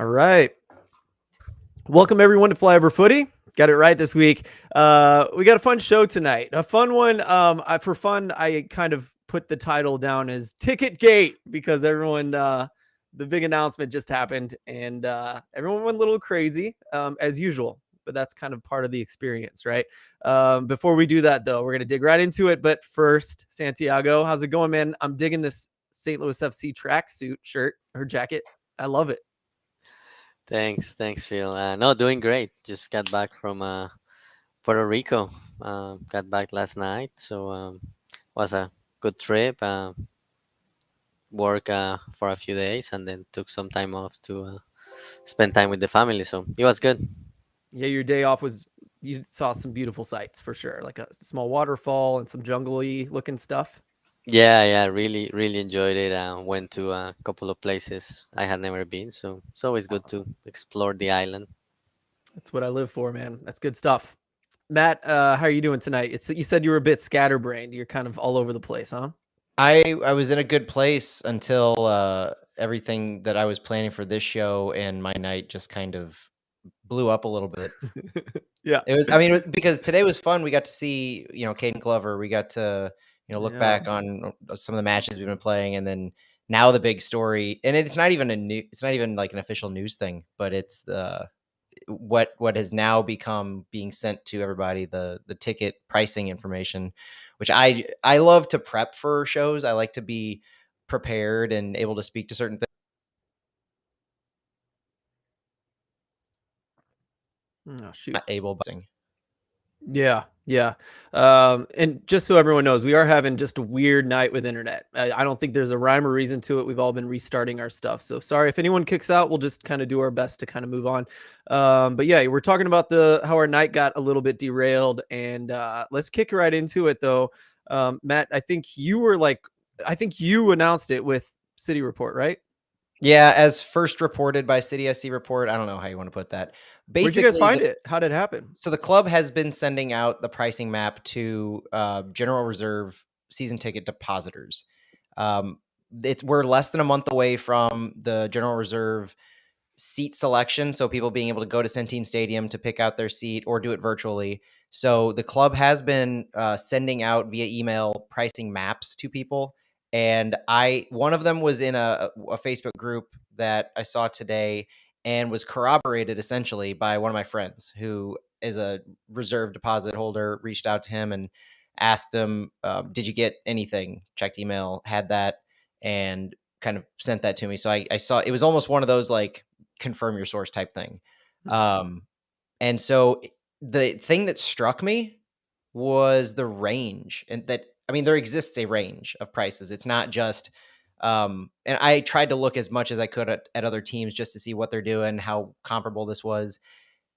All right. Welcome everyone to Flyover Footy. Got it right this week. We got a fun show tonight. A fun one. For fun, I kind of put the title down as Ticket Gate because everyone, the big announcement just happened and everyone went a little crazy as usual. But that's kind of part of the experience, right? Before we do that, though, we're gonna dig right into it. But first, Santiago, how's it going, man? I'm digging this St. Louis FC tracksuit shirt or jacket. I love it. Thanks, Phil. No, doing great. Just got back from Puerto Rico. Got back last night, so was a good trip. Work for a few days, and then took some time off to spend time with the family. So it was good. Yeah, your day off was you saw some beautiful sights for sure, like a small waterfall and some jungly looking stuff. Yeah, really enjoyed it. Went to a couple of places I had never been, so it's always good to explore the island. That's what I live for, man. That's good stuff. Matt, how are you doing tonight? It's you said you were a bit scatterbrained. You're kind of all over the place, huh? I was in a good place until everything that I was planning for this show and my night just kind of blew up a little bit. Yeah. It was because today was fun. We got to see, Caden Glover. We got to, look Yeah. back on some of the matches we've been playing, and then now the big story. And it's not even it's not even like an official news thing, but it's what has now become being sent to everybody, the ticket pricing information, which I love to prep for shows. I like to be prepared and able to speak to certain things. Oh shoot. Not able. Yeah, yeah. And just so everyone knows, we are having just a weird night with internet. I don't think there's a rhyme or reason to it. We've all been restarting our stuff. So sorry if anyone kicks out. We'll just kind of do our best to kind of move on. But yeah, we're talking about how our night got a little bit derailed, and let's kick right into it though. Matt, I think you announced it with City Report, right? Yeah, as first reported by City SC Report. I don't know how you want to put that. Where'd you guys Basically, find it? How did it happen? so the club has been sending out the pricing map to General Reserve season ticket depositors. Um, we're less than a month away from the General Reserve seat selection, so people being able to go to Centene Stadium to pick out their seat or do it virtually. So the club has been sending out via email pricing maps to people, and one of them was in a Facebook group that I saw today and was corroborated essentially by one of my friends who is a reserve deposit holder. Reached out to him and asked him, "Did you get anything?" Checked email, had that, and kind of sent that to me. So I saw it was almost one of those like confirm your source type thing. Um, and so the thing that struck me was the range, and that there exists a range of prices. It's not just and I tried to look as much as I could at other teams just to see what they're doing, how comparable this was.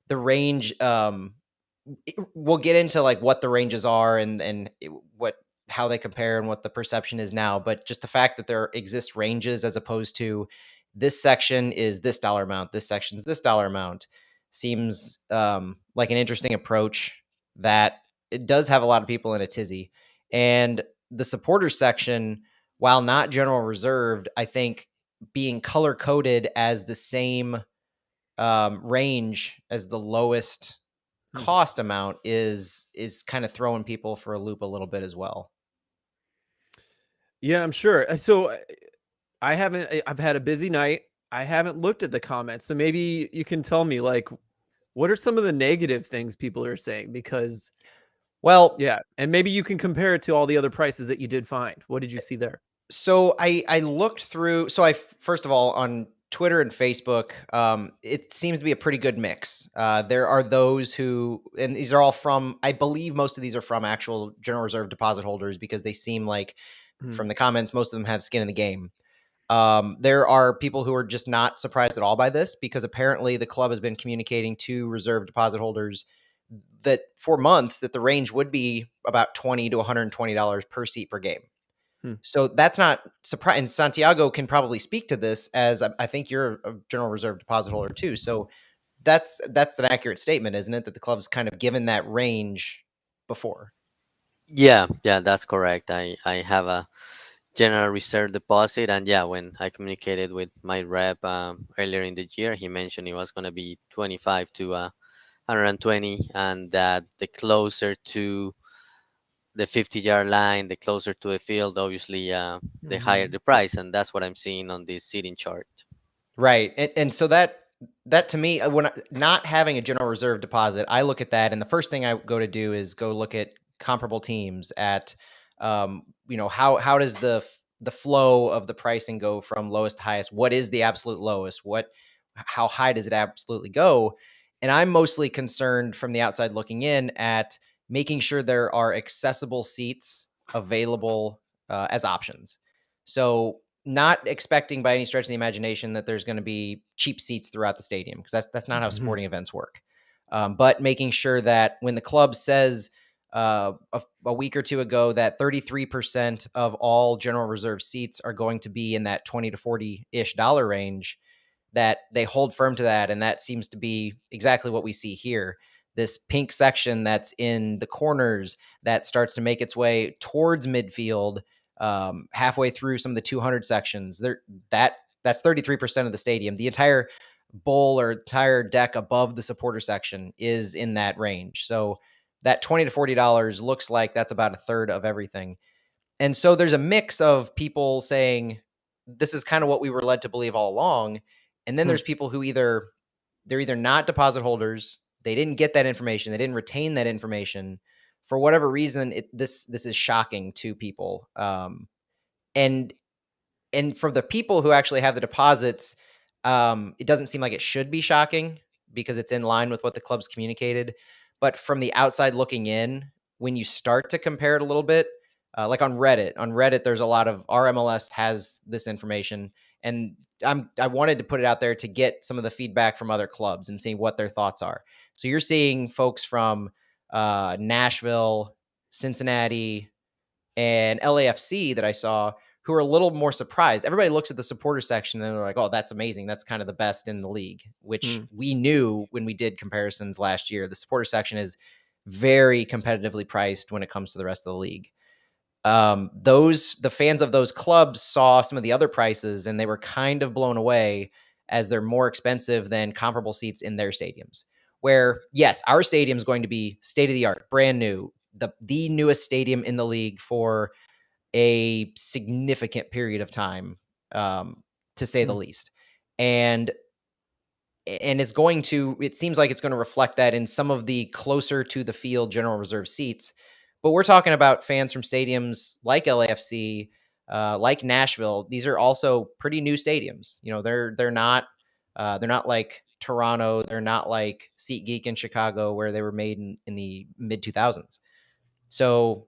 The range we'll get into like what the ranges are and what how they compare and what the perception is now, but just the fact that there exists ranges as opposed to this section is this dollar amount, this section is this dollar amount, seems like an interesting approach that it does have a lot of people in a tizzy. And the supporters section, while not general reserved, I think being color coded as the same range as the lowest cost amount is kind of throwing people for a loop a little bit as well. Yeah, I'm sure. So I've had a busy night. I haven't looked at the comments. So maybe you can tell me like what are some of the negative things people are saying because Well, yeah, and maybe you can compare it to all the other prices that you did find. What did you see there? so I looked through. So first of all, on Twitter and Facebook, it seems to be a pretty good mix. There are those who, and these are all from, I believe most of these are from actual General Reserve deposit holders because they seem like, from the comments, most of them have skin in the game. There are people who are just not surprised at all by this because apparently the club has been communicating to reserve deposit holders that for months that the range would be about $20 to $120 per seat per game. So that's not surprising. Santiago can probably speak to this, as I think you're a general reserve deposit holder too. So that's an accurate statement, isn't it? That the club's kind of given that range before. Yeah, that's correct. I have a general reserve deposit. And yeah, when I communicated with my rep earlier in the year, he mentioned it was going to be 25 to 120, and that the closer to the 50-yard line, the closer to the field, obviously, the higher Mhm. the price. And that's what I'm seeing on this seating chart. Right. And so that to me, not having a general reserve deposit, I look at that, and the first thing I go to do is go look at comparable teams at, how does the flow of the pricing go from lowest to highest? What is the absolute lowest? How high does it absolutely go? And I'm mostly concerned from the outside looking in at making sure there are accessible seats available as options. So not expecting by any stretch of the imagination that there's going to be cheap seats throughout the stadium, because that's not how Mhm. sporting events work. But making sure that when the club says a week or two ago that 33% of all general reserve seats are going to be in that 20 to 40-ish dollar range, that they hold firm to that. And that seems to be exactly what we see here. This pink section that's in the corners that starts to make its way towards midfield, halfway through some of the 200 sections. That's 33% of the stadium. The entire bowl or entire deck above the supporter section is in that range. So that $20 to $40 looks like that's about a third of everything. And so there's a mix of people saying this is kind of what we were led to believe all along. And then Hmm. there's people who they're either not deposit holders, they didn't get that information, they didn't retain that information. For whatever reason, this is shocking to people. And for the people who actually have the deposits, it doesn't seem like it should be shocking because it's in line with what the club's communicated. But from the outside looking in, when you start to compare it a little bit, like on Reddit, there's a lot of our MLS has this information, and I wanted to put it out there to get some of the feedback from other clubs and see what their thoughts are. So you're seeing folks from Nashville, Cincinnati, and LAFC that I saw who are a little more surprised. Everybody looks at the supporter section and they're like, "Oh, that's amazing. That's kind of the best in the league," which Hmm. we knew when we did comparisons last year. The supporter section is very competitively priced when it comes to the rest of the league. The fans of those clubs saw some of the other prices and they were kind of blown away as they're more expensive than comparable seats in their stadiums. Where yes, our stadium is going to be state of the art, brand new, the newest stadium in the league for a significant period of time, to say the Hmm. least. And it seems like it's going to reflect that in some of the closer to the field general reserve seats. But we're talking about fans from stadiums like LAFC, like Nashville. These are also pretty new stadiums. They're not like Toronto. They're not like SeatGeek in Chicago, where they were made in the mid 2000s. So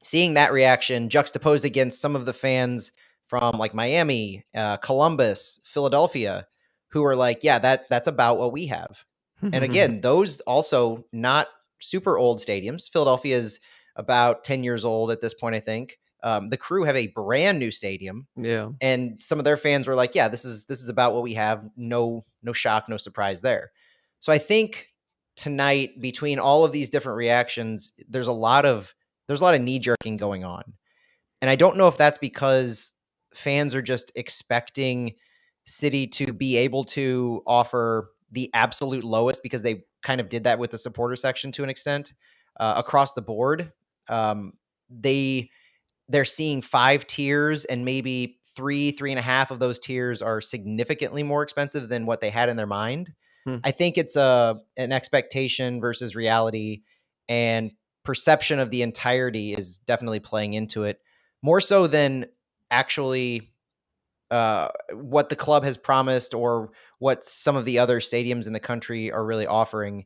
seeing that reaction juxtaposed against some of the fans from like Miami, Columbus, Philadelphia, who are like, yeah, that's about what we have. And again, those also not super old stadiums. Philadelphia is about 10 years old at this point, I think. The Crew have a brand new stadium, Yeah. and some of their fans were like, yeah, this is about what we have. No shock, no surprise there. So I think tonight, between all of these different reactions, there's a lot of knee jerking going on. And I don't know if that's because fans are just expecting City to be able to offer the absolute lowest, because they kind of did that with the supporter section to an extent, across the board. Um, they're seeing 5 tiers, and maybe three and a half of those tiers are significantly more expensive than what they had in their mind. Hmm. I think it's an expectation versus reality, and perception of the entirety is definitely playing into it, more so than actually what the club has promised or what some of the other stadiums in the country are really offering.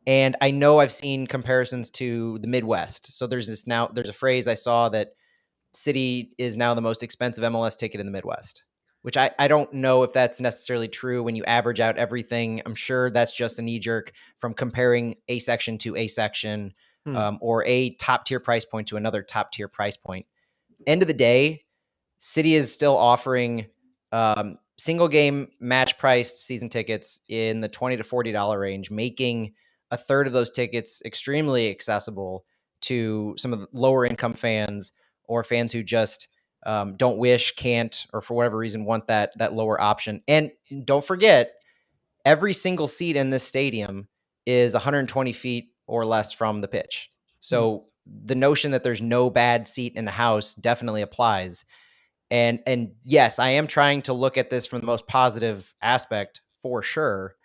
And I know I've seen comparisons to the Midwest. So there's a phrase I saw that City is now the most expensive MLS ticket in the Midwest, which I don't know if that's necessarily true when you average out everything. I'm sure that's just a knee jerk from comparing a section to a section, Hmm. or a top tier price point to another top tier price point. End of the day, City is still offering single game match priced season tickets in the $20 to $40 range, making a third of those tickets extremely accessible to some of the lower income fans, or fans who just don't wish, can't, or for whatever reason want that lower option. And don't forget, every single seat in this stadium is 120 feet or less from the pitch. So the notion that there's no bad seat in the house definitely applies. And yes, I am trying to look at this from the most positive aspect for sure.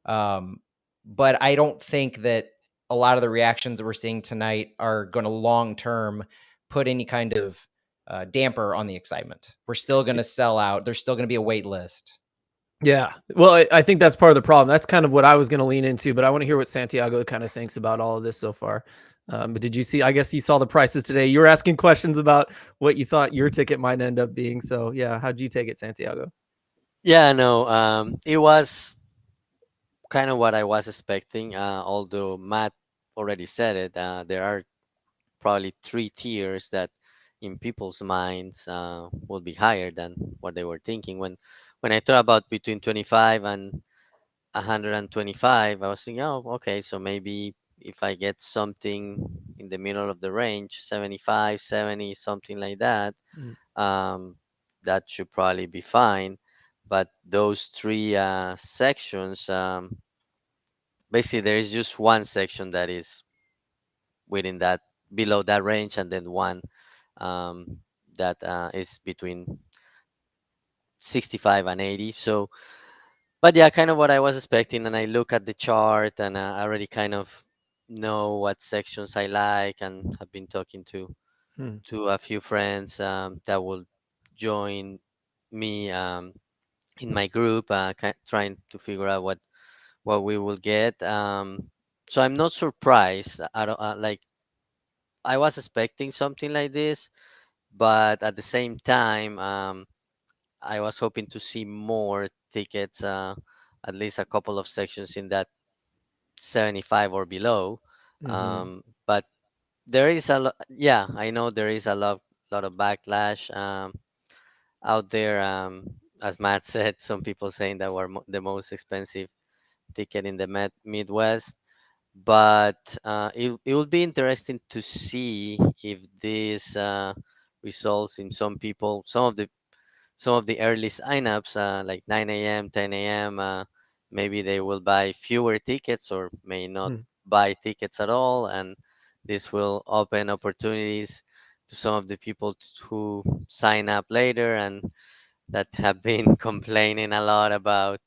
But I don't think that a lot of the reactions that we're seeing tonight are going to long term put any kind of damper on the excitement. We're still going to sell out. There's still going to be a wait list. Yeah. Well, I think that's part of the problem. That's kind of what I was going to lean into, but I want to hear what Santiago kind of thinks about all of this so far. But did you see, I guess you saw the prices today. You were asking questions about what you thought your ticket might end up being. So yeah, how'd you take it, Santiago? Yeah, no, it was kind of what I was expecting. Although Matt already said it, there are probably three tiers that, in people's minds, will be higher than what they were thinking. When I thought about between 25 and 125, I was thinking, oh, okay, so maybe if I get something in the middle of the range, 75, 70, something like that, Mm. that should probably be fine. But those three sections, basically, there is just one section that is within that, below that range, and then one that is between 65 and 80. So, but yeah, kind of what I was expecting. And I look at the chart, and I already kind of know what sections I like, and have been talking Hmm. to a few friends that will join me in my group, trying to figure out what we will get. So I'm not surprised. I don't like. I was expecting something like this, but at the same time, I was hoping to see more tickets, at least a couple of sections in that 75 or below. Mm-hmm. But there is a lot. Yeah, I know there is a lot of backlash out there. As Matt said, some people saying that we're the most expensive ticket in the Midwest. But it will be interesting to see if this results in some of the early signups, like 9 a.m., 10 a.m. Maybe they will buy fewer tickets or may not buy tickets at all, and this will open opportunities to some of the people who sign up later and that have been complaining a lot about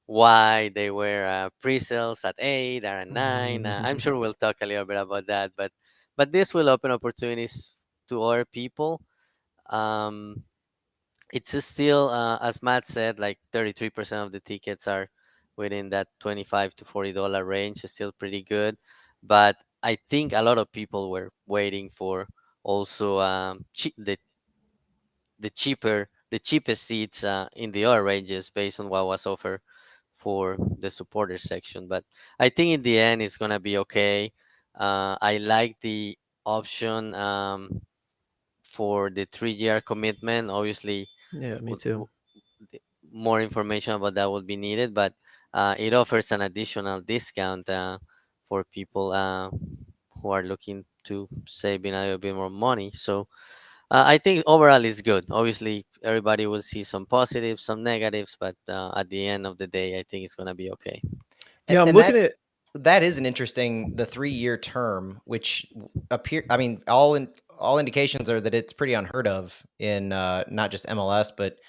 why they were pre-sales at 8 or at 9. I'm sure we'll talk a little bit about that, but this will open opportunities to other people. Um, it's still, as Matt said, like 33% of the tickets are within that $25 to $40 range. It's still pretty good, but I think a lot of people were waiting for also the cheapest seats in the other ranges based on what was offered for the supporter section. But I think in the end it's gonna be okay. I like the option for the 3 year commitment. Obviously, Yeah, me would, too. more information about that would be needed, but it offers an additional discount for people who are looking to save a little bit more money. So I think overall it's good. Obviously, everybody will see some positives, some negatives, but at the end of the day, I think it's gonna be okay. Yeah, I'm And looking at. that is an interesting, the 3-year term, which appear, I mean, all indications are that it's pretty unheard of in not just MLS, but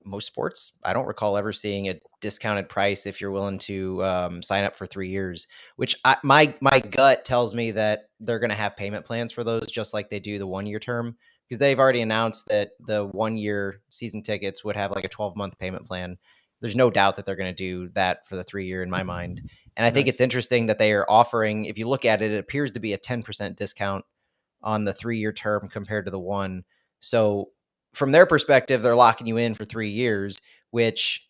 most sports. I don't recall ever seeing a discounted price if you're willing to sign up for 3 years. Which my gut tells me that they're going to have payment plans for those, just like they do the 1-year term, because they've already announced that the 1-year season tickets would have like a 12-month payment plan. There's no doubt that they're going to do that for the 3-year in my mind. And I think Nice. it's interesting that they are offering, if you look at it, it appears to be a 10% discount on the 3-year term compared to the one. So from their perspective, they're locking you in for 3 years, which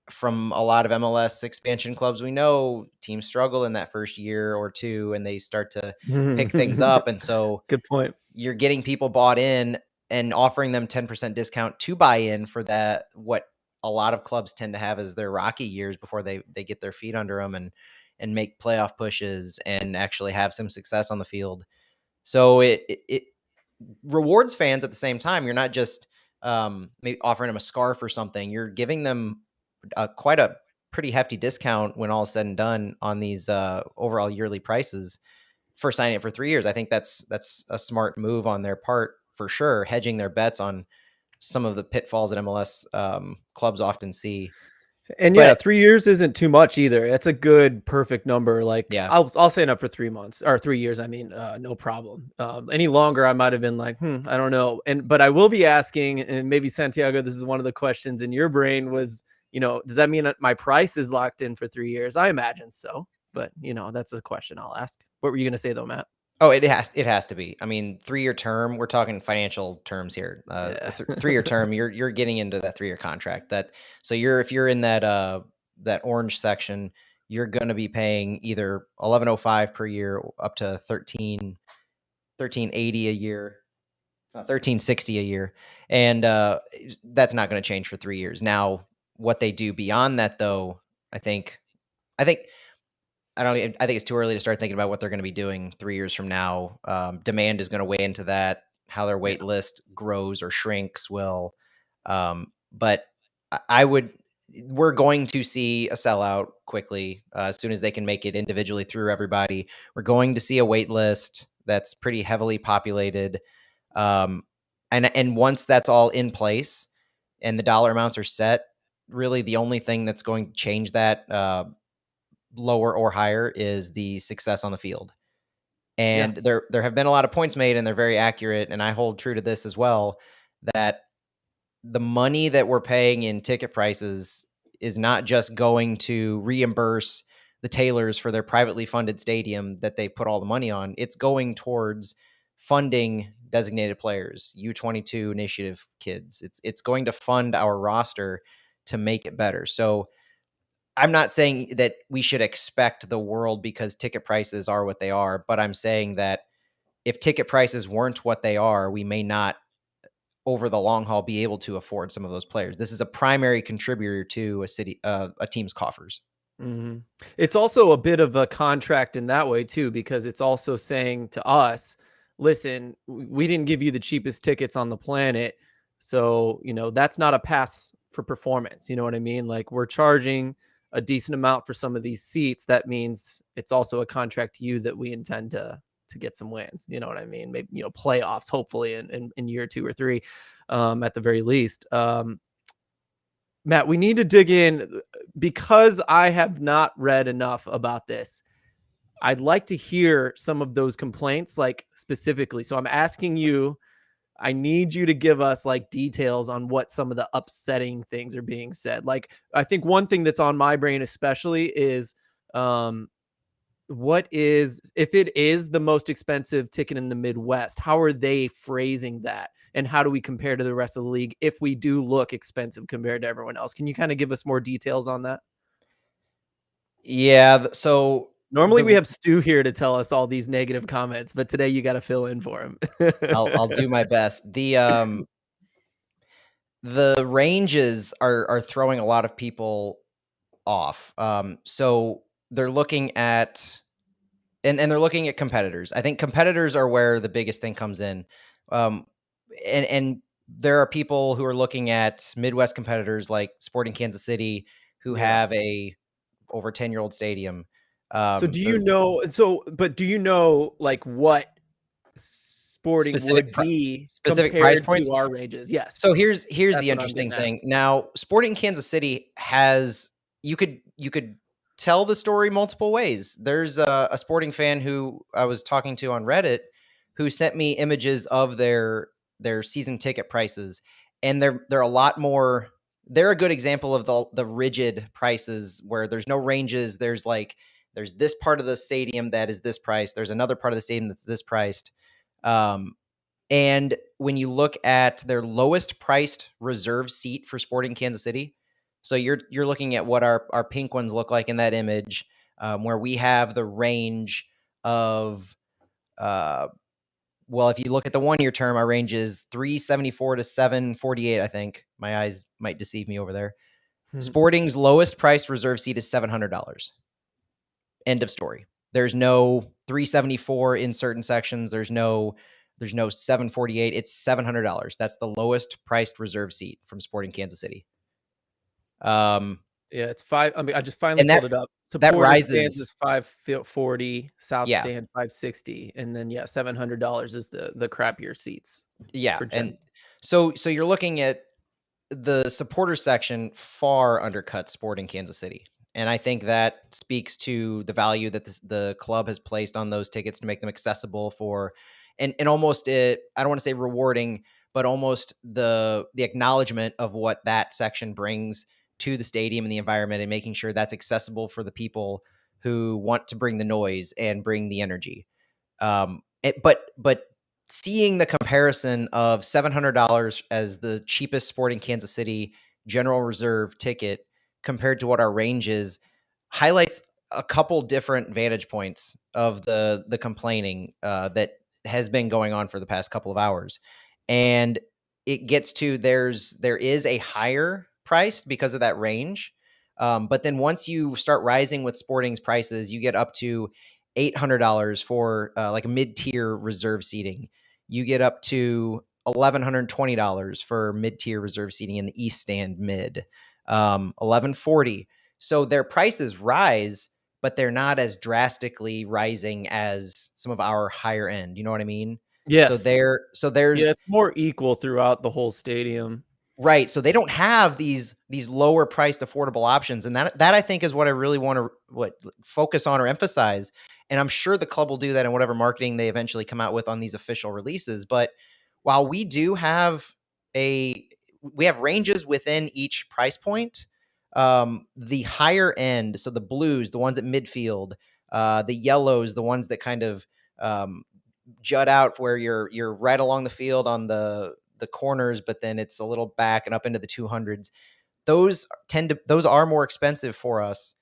from a lot of MLS expansion clubs, we know teams struggle in that first year or two and they start to pick things up. And so Good point. you're getting people bought in and offering them 10% discount to buy in for that, what a lot of clubs tend to have as their rocky years before they get their feet under them and make playoff pushes and actually have some success on the field. So rewards fans at the same time. You're not just maybe offering them a scarf or something. You're giving them quite a pretty hefty discount when all is said and done on these overall yearly prices for signing up for 3 years. I think that's a smart move on their part for sure, hedging their bets on some of the pitfalls that MLS clubs often see. And yeah, 3 years isn't too much either. It's a good, perfect number. Like, Yeah. I'll sign up for 3 months or 3 years. I mean, no problem. Any longer, I might have been like, I don't know. But I will be asking, and maybe Santiago, this is one of the questions in your brain was, does that mean that my price is locked in for 3 years? I imagine so, but that's a question I'll ask. What were you going to say though, Matt? Oh, it has to be. I mean, 3-year term. We're talking financial terms here. Yeah. 3-year term. You're getting into that 3-year contract. So if you're in that orange section, you're going to be paying either $11.05 per year up to $13.80 a year, $13.60 a year, and that's not going to change for 3 years. Now, what they do beyond that, though, I think it's too early to start thinking about what they're going to be doing 3 years from now. Demand is going to weigh into that. How their wait list grows or shrinks will. But we're going to see a sellout quickly as soon as they can make it individually through everybody. We're going to see a wait list that's pretty heavily populated. And once that's all in place and the dollar amounts are set, really the only thing that's going to change that lower or higher is the success on the field. And there have been a lot of points made, and they're very accurate, and I hold true to this as well, that the money that we're paying in ticket prices is not just going to reimburse the Taylors for their privately funded stadium that they put all the money on. It's going towards funding designated players, U22 initiative kids. It's going to fund our roster to make it better. So I'm not saying that we should expect the world because ticket prices are what they are, but I'm saying that if ticket prices weren't what they are, we may not over the long haul be able to afford some of those players. This is a primary contributor to a team's coffers. Mm-hmm. It's also a bit of a contract in that way too, because it's also saying to us, listen, we didn't give you the cheapest tickets on the planet. So, that's not a pass for performance. You know what I mean? Like, we're charging a decent amount for some of these seats. That means it's also a contract to you that we intend to get some wins. You know what I mean? Maybe, playoffs, hopefully in year 2 or 3, at the very least. Matt, we need to dig in because I have not read enough about this. I'd like to hear some of those complaints, like specifically. So I'm asking you, I need you to give us like details on what some of the upsetting things are being said. Like, I think one thing that's on my brain especially is, if it is the most expensive ticket in the Midwest, how are they phrasing that? And how do we compare to the rest of the league if we do look expensive compared to everyone else? Can you kind of give us more details on that? Yeah. So normally we have Stu here to tell us all these negative comments, but today you got to fill in for him. I'll do my best. The ranges are throwing a lot of people off. So they're looking at and they're looking at competitors. I think competitors are where the biggest thing comes in. And there are people who are looking at Midwest competitors like Sporting Kansas City who have a over 10-year-old stadium. So do you know? But do you know like what Sporting would be specific compared price points to our ranges? Yes. So here's the interesting thing. Now, Sporting Kansas City has you could tell the story multiple ways. There's a Sporting fan who I was talking to on Reddit who sent me images of their season ticket prices, and they're a lot more. They're a good example of the rigid prices where there's no ranges. There's this part of the stadium that is this price. There's another part of the stadium that's this priced. And when you look at their lowest priced reserve seat for Sporting Kansas City, so you're looking at what our pink ones look like in that image, where we have the range of, well, if you look at the 1-year term, our range is 374 to 748. I think my eyes might deceive me over there. Sporting's lowest priced reserve seat is $700. End of story. There's no 374 in certain sections. There's no There's no 748. It's $700. That's the lowest priced reserve seat from Sporting Kansas City. Yeah, it's five. I mean, I just finally And pulled it up. that Supporter stands rises. is 540, South Yeah. stand 560, and then $700 is the crappier seats. Yeah, for Gen. and so you're looking at the supporter section far undercuts Sporting Kansas City, and I think that speaks to the value that the club has placed on those tickets to make them accessible for, and almost I don't want to say rewarding, but almost the acknowledgement of what that section brings to the stadium and the environment, and making sure that's accessible for the people who want to bring the noise and bring the energy. But seeing the comparison of $700 as the cheapest Sporting Kansas City General Reserve ticket compared to what our range is highlights a couple different vantage points of the complaining that has been going on for the past couple of hours. And it gets to there is a higher price because of that range. But then once you start rising with Sporting's prices, you get up to $800 for like a mid-tier reserve seating. You get up to $1,120 for mid-tier reserve seating in the East Stand mid. $1,140. So their prices rise, but they're not as drastically rising as some of our higher end. You know what I mean? Yes. So there's it's more equal throughout the whole stadium. Right. So they don't have these lower priced affordable options. And that I think is what I really want to focus on or emphasize. And I'm sure the club will do that in whatever marketing they eventually come out with on these official releases. But while we do have we have ranges within each price point, the higher end, so the blues, the ones at midfield, the yellows, the ones that kind of jut out where you're right along the field on the corners, but then it's a little back and up into the 200s. Those are more expensive for us.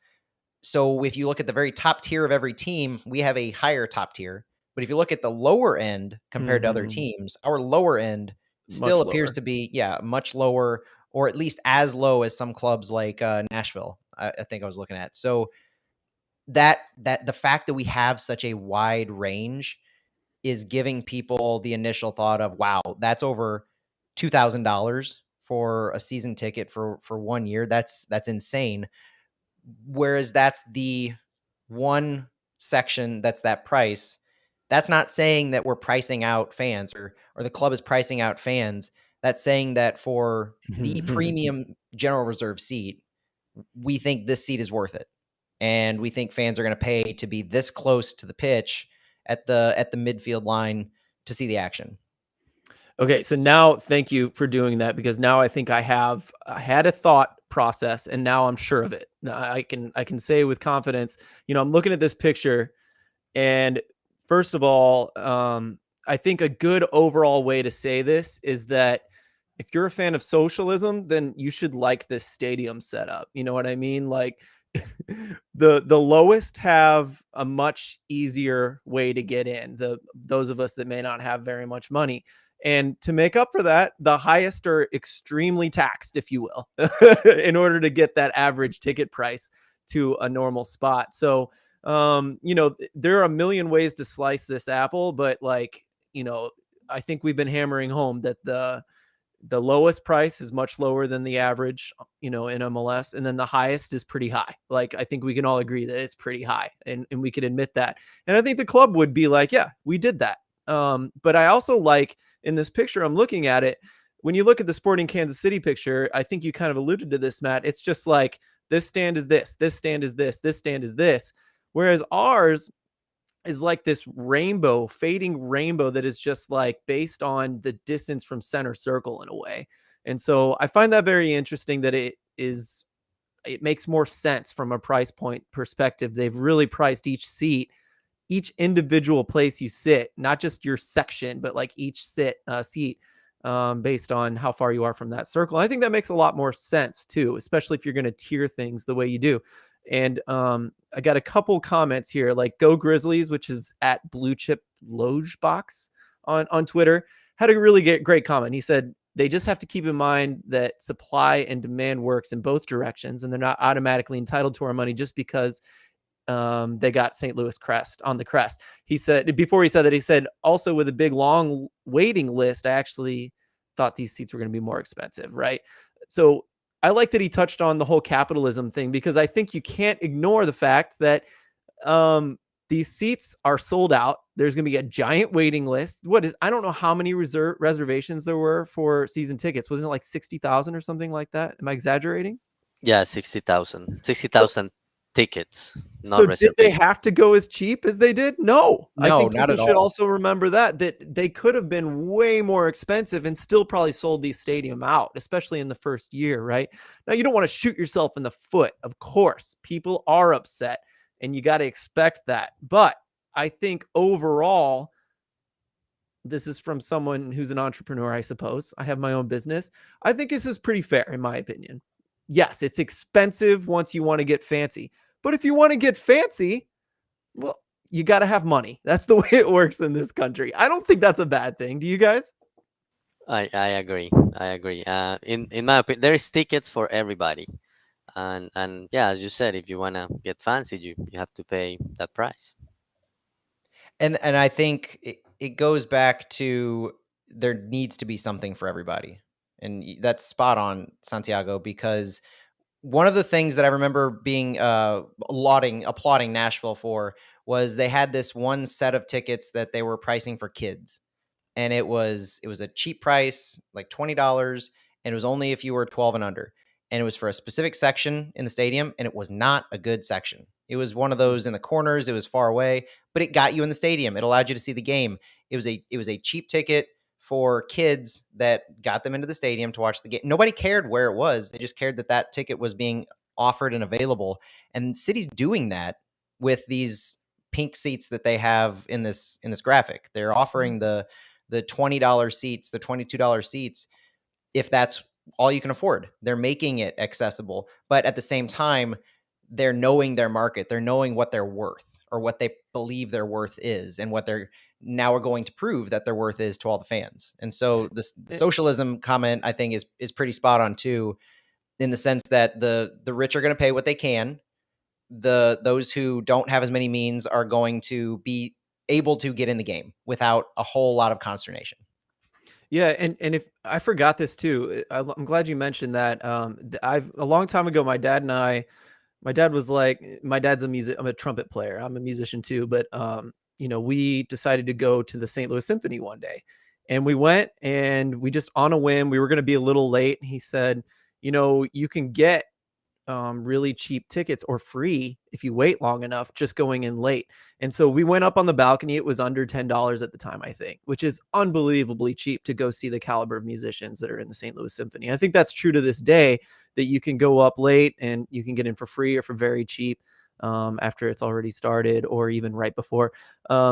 So if you look at the very top tier of every team, we have a higher top tier. But if you look at the lower end compared to other teams, our lower end still appears to be much lower, or at least as low as some clubs like Nashville. I think I was looking at. So that the fact that we have such a wide range is giving people the initial thought of, wow, that's over $2,000 for a season ticket for 1 year. That's insane. Whereas that's the one section that's that price. That's not saying that we're pricing out fans or the club is pricing out fans. That's saying that for the premium General Reserve seat, we think this seat is worth it. And we think fans are going to pay to be this close to the pitch at the midfield line to see the action. Okay, so now thank you for doing that, because now I think I had a thought process and now I'm sure of it. Now I can say with confidence, I'm looking at this picture, and first of all, I think a good overall way to say this is that if you're a fan of socialism, then you should like this stadium setup. You know what I mean? Like the lowest have a much easier way to get in. Those of us that may not have very much money. And to make up for that, the highest are extremely taxed, if you will, in order to get that average ticket price to a normal spot. So, there are a million ways to slice this apple, but I think we've been hammering home that the lowest price is much lower than the average, in MLS. And then the highest is pretty high. Like, I think we can all agree that it's pretty high, and we can admit that. And I think the club would be like, yeah, we did that. But I also like, in this picture, I'm looking at it, when you look at the Sporting Kansas City picture, I think you kind of alluded to this, Matt. It's just like, this stand is this stand is this stand is this. Whereas ours is like this rainbow, fading rainbow that is just like based on the distance from center circle in a way. And so I find that very interesting that it makes more sense from a price point perspective. They've really priced each seat, each individual place you sit, not just your section, but like each seat based on how far you are from that circle. I think that makes a lot more sense too, especially if you're going to tier things the way you do. And I got a couple comments here, like Go Grizzlies, which is at Blue Chip Loge Box on Twitter, had a really great comment. He said, they just have to keep in mind that supply and demand works in both directions, and they're not automatically entitled to our money just because they got St. Louis crest on the crest. He said, before he said that, he said, also with a big long waiting list, I actually thought these seats were going to be more expensive, right? So I like that he touched on the whole capitalism thing, because I think you can't ignore the fact that these seats are sold out. There's going to be a giant waiting list. I don't know how many reservations there were for season tickets. Wasn't it like 60,000 or something like that? Am I exaggerating? Yeah, 60,000 tickets, not So did they reservations. have to go as cheap as they did? No. I No, think not people at should all. also remember that they could have been way more expensive and still probably sold these stadium out, especially in the first year, right? Now, you don't want to shoot yourself in the foot. Of course, people are upset and you got to expect that. But I think overall, this is from someone who's an entrepreneur, I suppose. I have my own business. I think this is pretty fair, in my opinion. Yes, it's expensive once you want to get fancy. But if you want to get fancy, well, you got to have money. That's the way it works in this country. I don't think that's a bad thing. Do you guys? I agree. I agree. In my opinion, there is tickets for everybody, and yeah, as you said, if you wanna get fancy, you have to pay that price. And I think it goes back to there needs to be something for everybody. And that's spot on, Santiago, because one of the things that I remember being applauding Nashville for was they had this one set of tickets that they were pricing for kids. And it was a cheap price, like $20, and it was only if you were 12 and under. And it was for a specific section in the stadium, and it was not a good section. It was one of those in the corners, it was far away, but it got you in the stadium. It allowed you to see the game. It was a cheap ticket for kids that got them into the stadium to watch the game. Nobody cared where it was. They just cared that that ticket was being offered and available. And cities doing that with these pink seats that they have in this graphic. They're offering the $20 seats, the $22 seats, if that's all you can afford. They're making it accessible, but at the same time, they're knowing their market. They're knowing what they're worth, or what they believe their worth is, and what they're now are going to prove that their worth is to all the fans. And so this socialism comment, I think, is pretty spot on too, in the sense that the rich are going to pay what they can. Those who don't have as many means are going to be able to get in the game without a whole lot of consternation. Yeah, and if I forgot this too, I'm glad you mentioned that. I've a long time ago, my dad and I, my dad was like, my dad's I'm a trumpet player. I'm a musician too, but we decided to go to the St. Louis Symphony one day, and we went, and we just on a whim, we were going to be a little late. And he said, you can get really cheap tickets or free if you wait long enough, just going in late. And so we went up on the balcony. It was under $10 at the time, I think, which is unbelievably cheap to go see the caliber of musicians that are in the St. Louis Symphony. I think that's true to this day, that you can go up late and you can get in for free or for very cheap after it's already started, or even right before.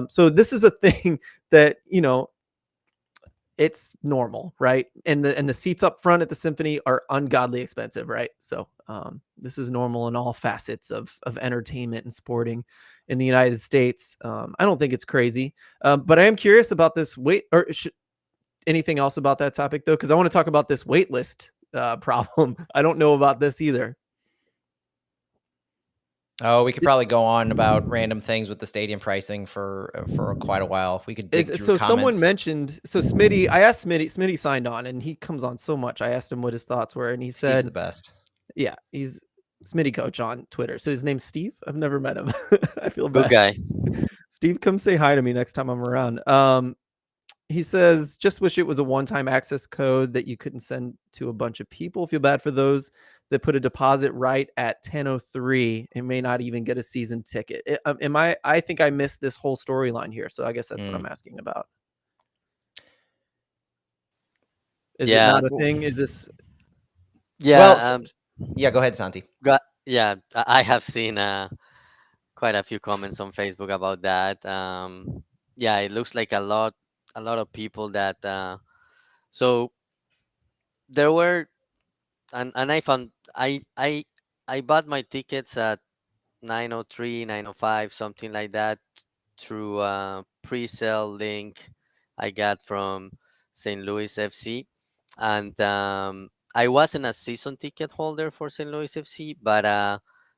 So this is a thing that, it's normal, right? And the seats up front at the symphony are ungodly expensive, right? So this is normal in all facets of entertainment and sporting in the United States. I don't think it's crazy, but I am curious about this anything else about that topic though, because I want to talk about this wait list problem. I don't know about this either. Oh, we could probably go on about random things with the stadium pricing for quite a while. We could dig through So comments. someone mentioned, Smitty, I asked Smitty signed on, and he comes on so much. I asked him what his thoughts were, and he Steve's said, the best. yeah, he's Smitty Coach on Twitter. So his name's Steve. I've never met him. I feel Good bad. guy. Steve, come say hi to me next time I'm around. He says, just wish it was a one-time access code that you couldn't send to a bunch of people. Feel bad for those that put a deposit right at 10:03 and may not even get a season ticket. I think I missed this whole storyline here. So I guess that's what I'm asking about. Is it not a thing? Is this? Yeah. Well, yeah, go ahead, Santi. Yeah, I have seen quite a few comments on Facebook about that. Yeah, it looks like a lot of people that. So there were, and I found I bought my tickets at 9:03, 9:05, something like that, through a pre-sale link I got from St. Louis FC, and I wasn't a season ticket holder for St. Louis FC, but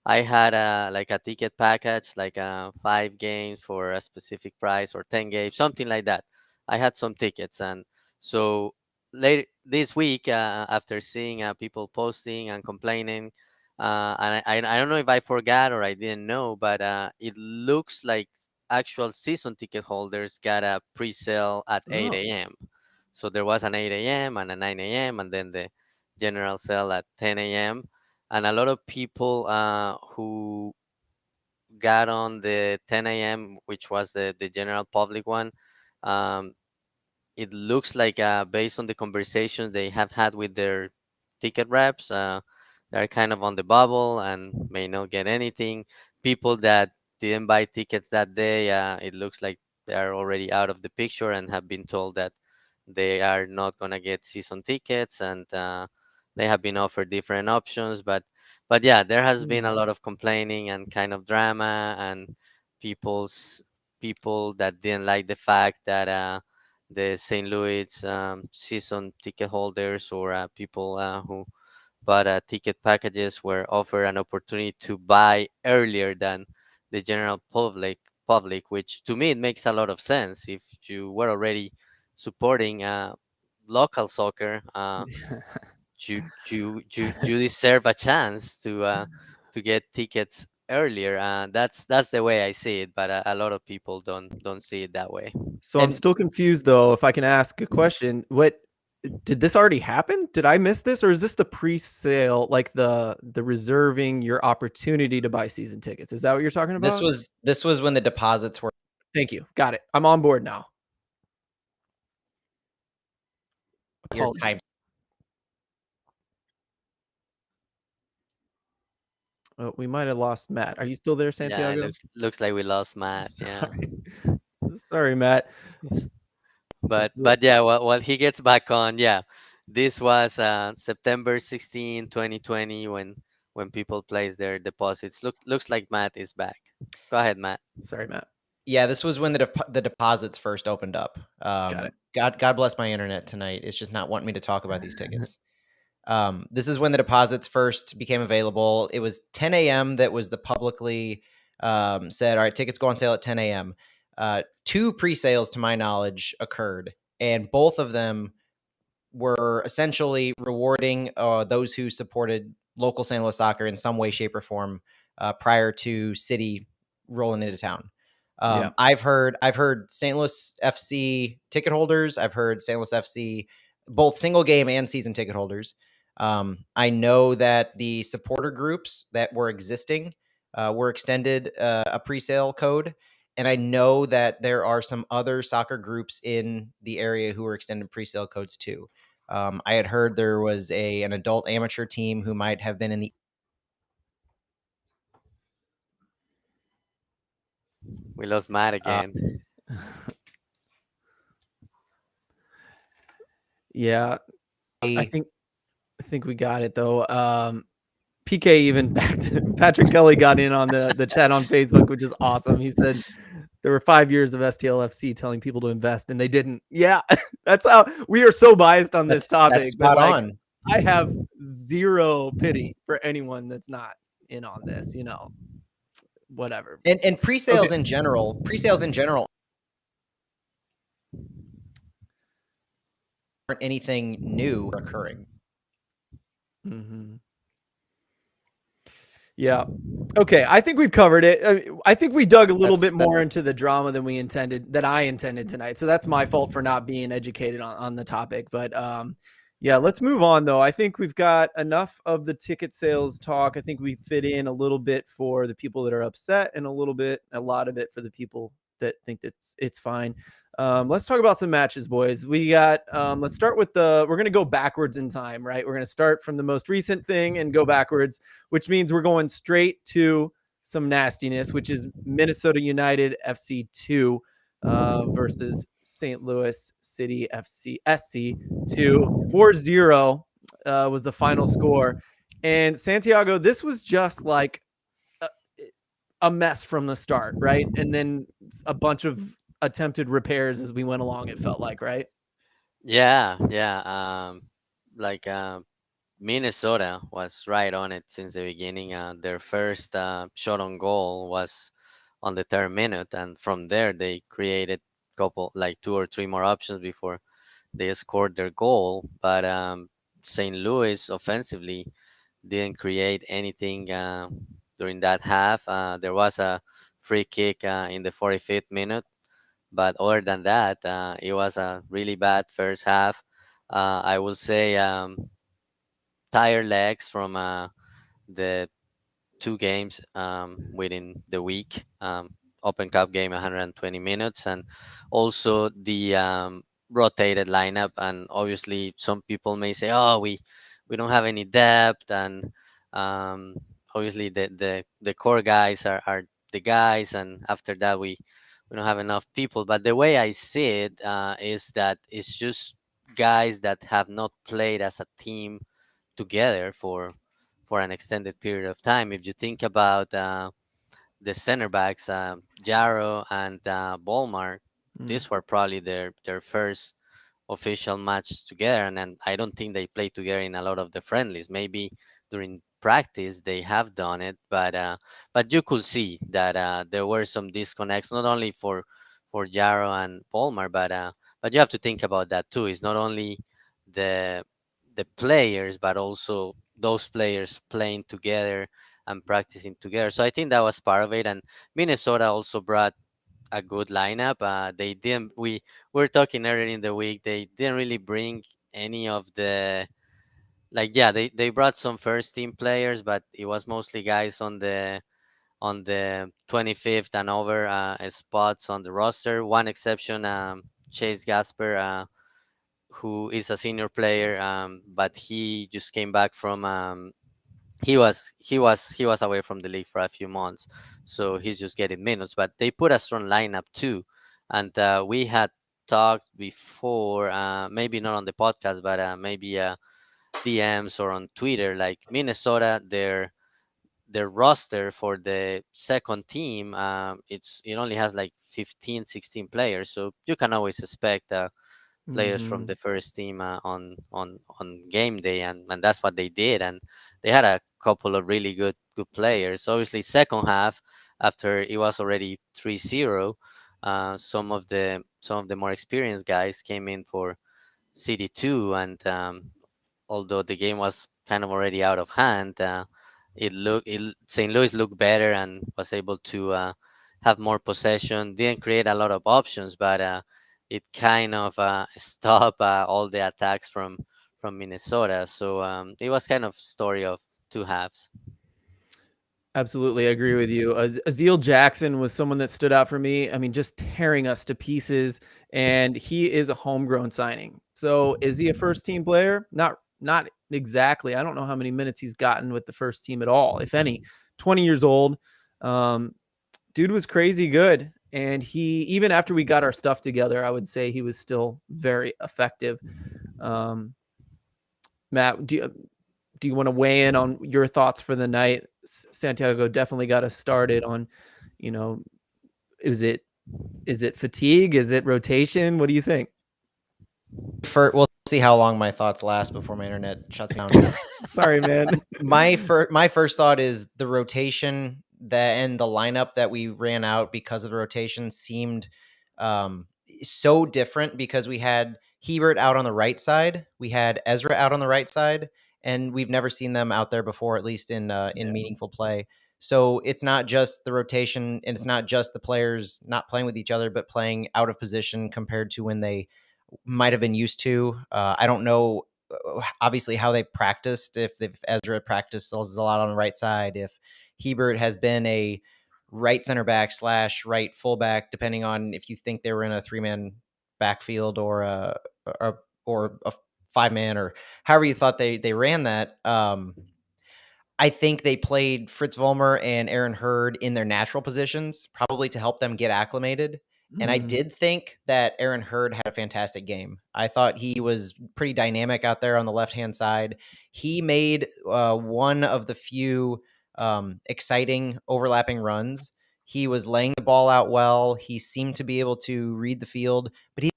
I had like a ticket package, like 5 games for a specific price, or 10 games, something like that. I had some tickets, and so late this week, after seeing people posting and complaining, and I don't know if I forgot or I didn't know, but it looks like actual season ticket holders got a pre-sale at Oh, 8 a.m. So there was an 8 a.m. and a 9 a.m. and then the general sale at 10 a.m. And a lot of people who got on the 10 a.m., which was the general public one, um, it looks like based on the conversations they have had with their ticket reps, they're kind of on the bubble and may not get anything. People that didn't buy tickets that day, it looks like they are already out of the picture and have been told that they are not going to get season tickets, and they have been offered different options. But yeah, there has been a hmm. lot of complaining and kind of drama, and people's people that didn't like the fact that the St. Louis season ticket holders, or people who bought ticket packages, were offered an opportunity to buy earlier than the general public, which to me it makes a lot of sense. If you were already supporting local soccer, you you deserve a chance to get tickets earlier. That's the way I see it, but a lot of people don't see it that way. So I'm And still confused though. If I can ask a question, what did this already happen? Did I miss this, or is this the pre-sale, like the reserving your opportunity to buy season tickets? Is that what you're talking this about? was this was when the deposits were Thank you. Got it. I'm on board now. your time. Apologies. Oh, we might have lost Matt. Are you still there, Yeah, it Santiago? looks like we lost Matt. Yeah. Sorry. Sorry, Matt. But yeah, while he gets back on, yeah, this was September 16, 2020, when people place their deposits. Looks like Matt is back. Go ahead, Matt. Sorry, Matt. Yeah, this was when the deposits first opened up. Got it. God bless my internet tonight. It's just not wanting me to talk about these tickets. This is when the deposits first became available. It was 10 a.m. that was the publicly said, all right, tickets go on sale at 10 a.m. Two pre-sales, to my knowledge, occurred, and both of them were essentially rewarding those who supported local St. Louis soccer in some way, shape, or form prior to City rolling into town. Yeah. I've heard St. Louis FC ticket holders. I've heard St. Louis FC both single game and season ticket holders. I know that the supporter groups that were existing were extended a pre-sale code, and I know that there are some other soccer groups in the area who were extended pre-sale codes too. I had heard there was an adult amateur team who might have been in the We lost Matt again. Yeah. I think we got it though. PK even back to Patrick Kelly got in on the chat on Facebook, which is awesome. He said there were 5 years of STLFC telling people to invest and they didn't. Yeah, that's how we are so biased on this topic. That's spot like, on. I have zero pity for anyone that's not in on this, whatever. And pre-sales in general aren't anything new occurring. Mm-hmm. Yeah. Okay. I think we've covered it. I think we dug a little bit more into the drama than I intended tonight. So that's my fault for not being educated on the topic. But yeah, let's move on though. I think we've got enough of the ticket sales talk. I think we fit in a little bit for the people that are upset and a lot of it for the people that think that it's fine. Let's talk about some matches, boys. We got let's start with we're going to go backwards in time, right? We're going to start from the most recent thing and go backwards, which means we're going straight to some nastiness, which is Minnesota United FC 2 versus St. Louis City FC SC 2. 4-0 was the final score. And Santiago, this was just like a mess from the start, right? And then a bunch of attempted repairs as we went along, it felt like, right? Yeah. Like Minnesota was right on it since the beginning. Their first shot on goal was on the third minute, and from there they created couple like two or three more options before they scored their goal. But St. Louis offensively didn't create anything during that half. There was a free kick in the 45th minute, but other than that, it was a really bad first half. I will say tired legs from the two games within the week. Open Cup game 120 minutes, and also the rotated lineup. And obviously, some people may say, "Oh, we don't have any depth," and um, obviously the core guys are the guys, and after that we don't have enough people. But the way I see it is that it's just guys that have not played as a team together for an extended period of time. If you think about the center backs, Jarro and Bolmar, Mm. these were probably their first official match together, and then I don't think they played together in a lot of the friendlies. Maybe during practice they have done it, but you could see that there were some disconnects, not only for Jarro and Bolmar, but you have to think about that too. It's not only the the players, but also those players playing together and practicing together. So I think that was part of it. And Minnesota also brought a good lineup. They didn't. We were talking earlier in the week. They didn't really bring any of the like. Yeah, they brought some first team players, but it was mostly guys on the 25th and over spots on the roster. One exception, Chase Gasper, who is a senior player, but he just came back from he was away from the league for a few months, so he's just getting minutes. But they put a strong lineup too, and we had talked before, maybe not on the podcast, but maybe DMs or on Twitter. Like Minnesota, their roster for the second team, it only has like 15, 16 players, so you can always expect players from Mhm. the first team on game day, and that's what they did. And they had a couple of really good players. Obviously, second half, after it was already 3-0, some of the more experienced guys came in for CD2, and although the game was kind of already out of hand, St. Louis looked better and was able to have more possession. Didn't create a lot of options, but it kind of stopped all the attacks from Minnesota. So it was kind of story of two halves. Absolutely, I agree with you. Azeel Jackson was someone that stood out for me. I mean, just tearing us to pieces, and he is a homegrown signing. So, is he a first team player? Not exactly. I don't know how many minutes he's gotten with the first team at all, if any. 20 years old. Um, Dude was crazy good, and he even after we got our stuff together, I would say he was still very effective. Um, Matt, do you want to weigh in on your thoughts for the night? Santiago definitely got us started on, you know, is it fatigue? Is it rotation? What do you think? We'll see how long my thoughts last before my internet shuts down. Sorry, man. my first thought is the rotation and the lineup that we ran out because of the rotation seemed so different, because we had Hebert out on the right side, we had Ezra out on the right side, and we've never seen them out there before, at least in Yeah. meaningful play. So it's not just the rotation, and it's not just the players not playing with each other, but playing out of position compared to when they might have been used to. I don't know, obviously, how they practiced. If Ezra practiced a lot on the right side, if Hebert has been a right center back / right fullback, depending on if you think they were in a 3-man backfield or a 5-man, or however you thought they ran that. I think they played Fritz Vollmer and Aaron Hurd in their natural positions, probably to help them get acclimated. And I Mhm. did think that Aaron Hurd had a fantastic game. I thought he was pretty dynamic out there on the left-hand side. He made one of the few exciting overlapping runs. He was laying the ball out well. He seemed to be able to read the field, but he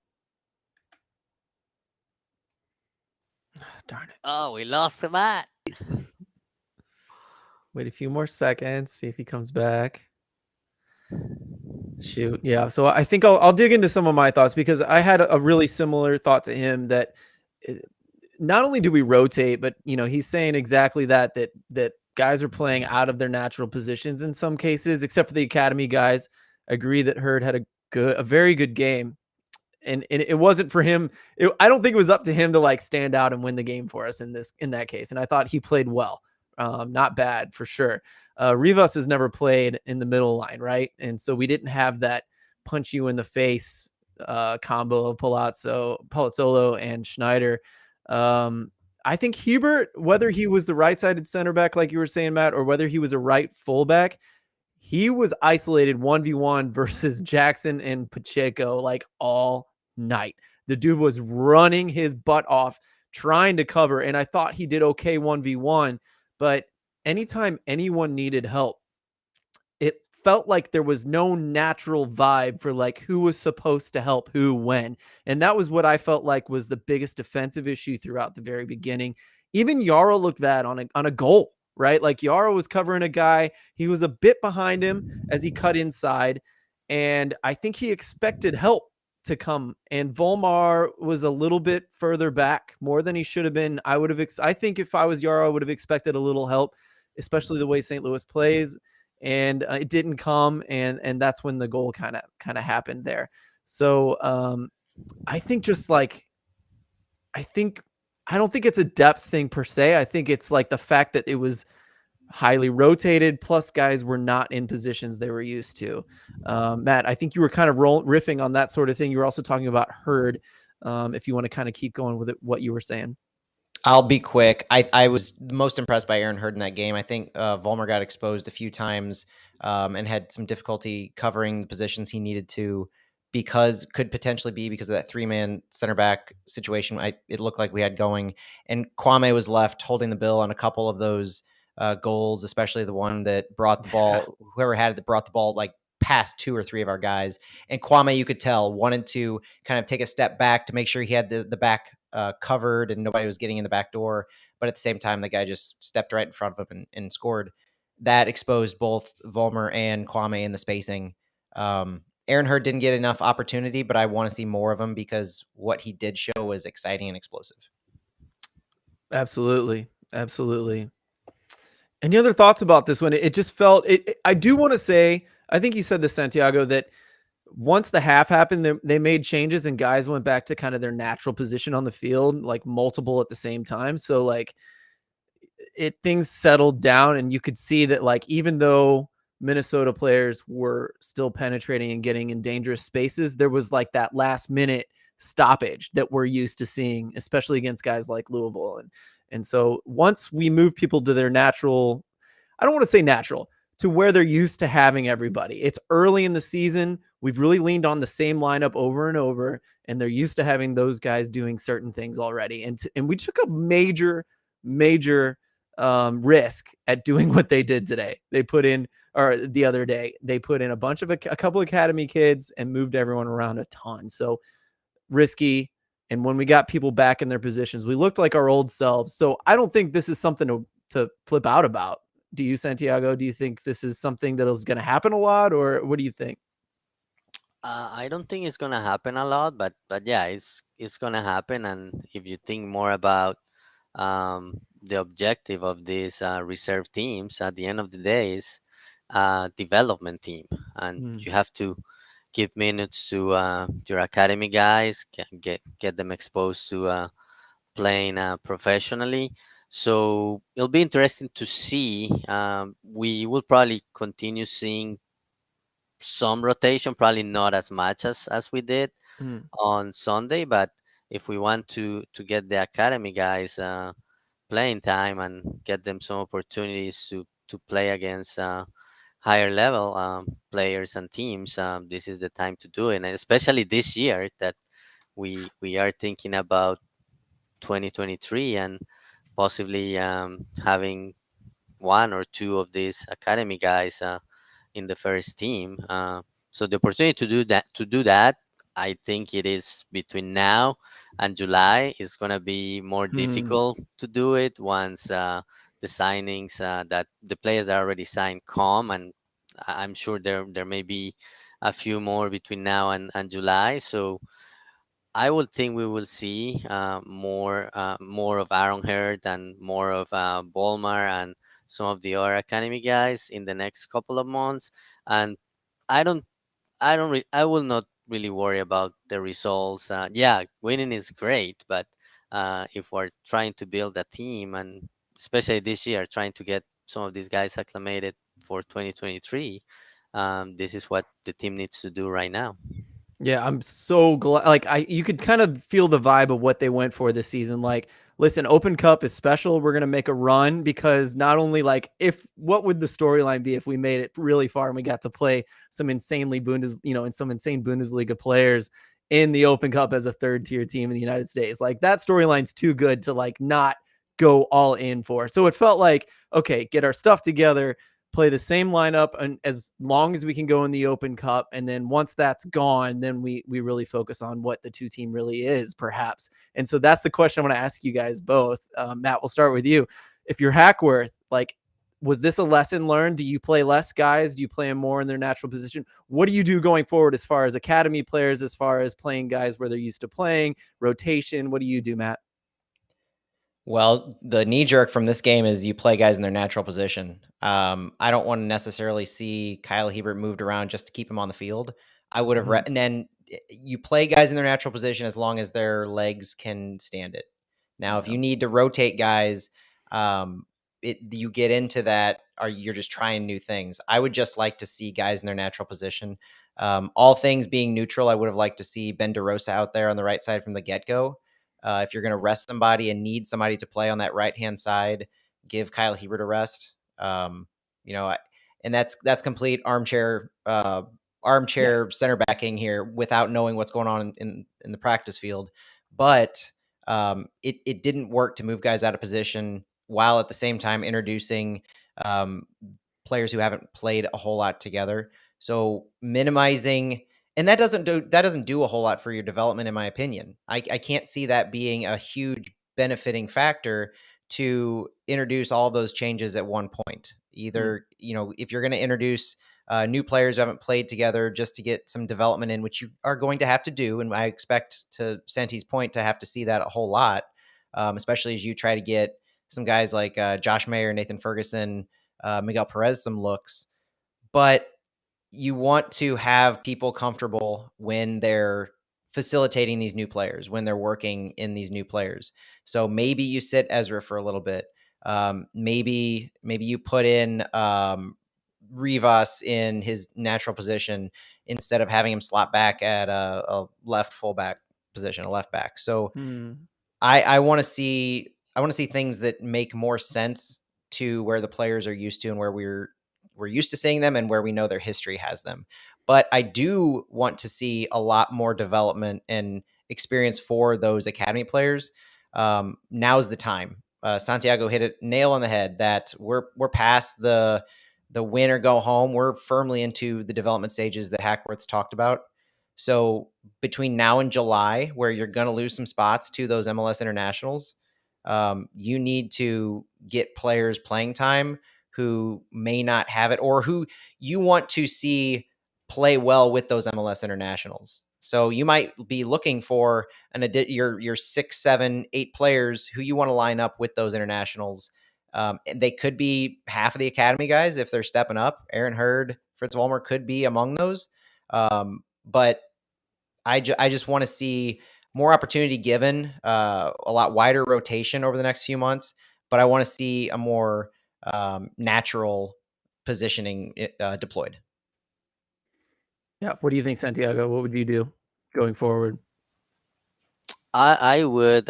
darn it. Oh, we lost the Matt. Wait a few more seconds. See if he comes back. Shoot. Yeah. So I think I'll dig into some of my thoughts because I had a really similar thought to him that uh, not only do we rotate, but he's saying exactly that guys are playing out of their natural positions in some cases, except for the academy guys. I agree that Hurd had a very good game. And it wasn't for him. I don't think it was up to him to like stand out and win the game for us in that case. And I thought he played well, not bad for sure. Rivas has never played in the middle line, right? And so we didn't have that punch you in the face combo of Palazzolo and Schneider. I think Hubert, whether he was the right-sided center back, like you were saying, Matt, or whether he was a right fullback, he was isolated 1v1 versus Jackson and Pacheco like all night. The dude was running his butt off trying to cover, and I thought he did okay 1v1, but anytime anyone needed help, it felt like there was no natural vibe for like who was supposed to help who when. And that was what I felt like was the biggest defensive issue throughout the very beginning. Even Yaro looked bad on a goal, right? Like Yaro was covering a guy. He was a bit behind him as he cut inside. And I think he expected help to come. And Volmar was a little bit further back, more than he should have been. I think if I was Yaro, I would have expected a little help, especially the way St. Louis plays. And it didn't come, and that's when the goal kind of happened there. So I think just like I don't think it's a depth thing per se. I think it's like the fact that it was highly rotated, plus guys were not in positions they were used to. Matt, I think you were kind of riffing on that sort of thing. You were also talking about Hurd. If you want to kind of keep going with it, what you were saying. I'll be quick. I was most impressed by Aaron Hurd in that game. I think Volmer got exposed a few times and had some difficulty covering the positions he needed to could potentially be because of that 3-man center back situation it looked like we had going. And Kwame was left holding the bill on a couple of those goals, especially the one that brought the ball, whoever had it that brought the ball like past 2 or 3 of our guys. And Kwame, you could tell, wanted to kind of take a step back to make sure he had the back covered and nobody was getting in the back door. But at the same time, the guy just stepped right in front of him and scored. That exposed both Volmer and Kwame in the spacing. Aaron Hurd didn't get enough opportunity, but I want to see more of him because what he did show was exciting and explosive. Absolutely. Absolutely. Any other thoughts about this one? It just felt I do want to say, I think you said this, Santiago, that once the half happened, they made changes and guys went back to kind of their natural position on the field, like multiple at the same time. So like things settled down and you could see that like, even though Minnesota players were still penetrating and getting in dangerous spaces, there was like that last minute stoppage that we're used to seeing, especially against guys like Louisville. And so once we move people to their natural, I don't want to say natural, to where they're used to having everybody. It's early in the season. We've really leaned on the same lineup over and over, and they're used to having those guys doing certain things already. And we took a major risk at doing what they did today. They put in, or the other day, they put in a couple academy kids and moved everyone around a ton. So risky. And when we got people back in their positions, we looked like our old selves. So I don't think this is something to flip out about. Do you, Santiago? Do you think this is something that is going to happen a lot, or what do you think? I don't think it's gonna happen a lot, but yeah, it's gonna happen. And if you think more about the objective of these reserve teams, at the end of the day, is development team, and you have to give minutes to your academy guys, get them exposed to playing professionally. So it'll be interesting to see. We will probably continue seeing some rotation, probably not as much as we did on Sunday, but if we want to get the academy guys playing time and get them some opportunities to play against higher level players and teams, this is the time to do it. And especially this year that we are thinking about 2023 and possibly having 1 or 2 of these academy guys in the first team. So the opportunity to do that I think it is between now and July. It's gonna be more Hmm. difficult to do it once the signings that the players that already signed come, and I'm sure there may be a few more between now and July. So I would think we will see more of Aaron Hurd and more of Bolmar and some of the other academy guys in the next couple of months. And I don't I will not really worry about the results. Yeah, winning is great, but if we're trying to build a team, and especially this year, trying to get some of these guys acclimated for 2023, this is what the team needs to do right now. Yeah, I'm so glad. Like, you could kind of feel the vibe of what they went for this season. Like, listen, Open Cup is special. We're gonna make a run because not only like if what would the storyline be if we made it really far and we got to play some insanely and some insane Bundesliga players in the Open Cup as a third tier team in the United States. Like that storyline's too good to like not go all in for. So it felt like, okay, get our stuff together, play the same lineup and as long as we can go in the Open Cup, and then once that's gone, then we really focus on what the two team really is, perhaps. And so that's the question I want to ask you guys both. Matt, we'll start with you. If you're Hackworth, like, was this a lesson learned? Do you play less guys? Do you play them more in their natural position? What do you do going forward as far as academy players, as far as playing guys where they're used to playing, rotation? What do you do, Matt? Well, the knee jerk from this game is you play guys in their natural position. I don't want to necessarily see Kyle Hebert moved around just to keep him on the field. I would have, and then you play guys in their natural position as long as their legs can stand it. Now, if Yeah. you need to rotate guys, you get into that, or you're just trying new things. I would just like to see guys in their natural position. All things being neutral, I would have liked to see Ben DeRosa out there on the right side from the get go. If you're going to rest somebody and need somebody to play on that right hand side, give Kyle Hebert a rest. You know, and that's complete armchair center backing here without knowing what's going on in the practice field. But it didn't work to move guys out of position while at the same time introducing players who haven't played a whole lot together. So minimizing, and that doesn't do a whole lot for your development, in my opinion. I can't see that being a huge benefiting factor to introduce all those changes at one point. Either if you're going to introduce new players who haven't played together just to get some development in, which you are going to have to do, and I expect, to Santi's point, to have to see that a whole lot, especially as you try to get some guys like Josh Mayer, Nathan Ferguson, Miguel Perez some looks. But you want to have people comfortable when they're facilitating these new players, when they're working in these new players. So maybe you sit Ezra for a little bit. Maybe you put in Rivas in his natural position instead of having him slot back at a left fullback position, a left back. So I want to see things that make more sense to where the players are used to and where we're used to seeing them and where we know their history has them. But I do want to see a lot more development and experience for those academy players. Now's the time. Santiago hit it nail on the head that we're past the win or go home. We're firmly into the development stages that Hackworth's talked about. So between now and July, where you're going to lose some spots to those MLS internationals, you need to get players playing time who may not have it, or who you want to see play well with those MLS internationals. So you might be looking for your 6, 7, 8 players who you want to line up with those internationals. They could be half of the academy guys if they're stepping up. Aaron Hurd, Fritz Vollmer could be among those. But I just want to see more opportunity given, a lot wider rotation over the next few months. But I want to see a more natural positioning deployed. Yeah. What do you think, Santiago? What would you do going forward? I would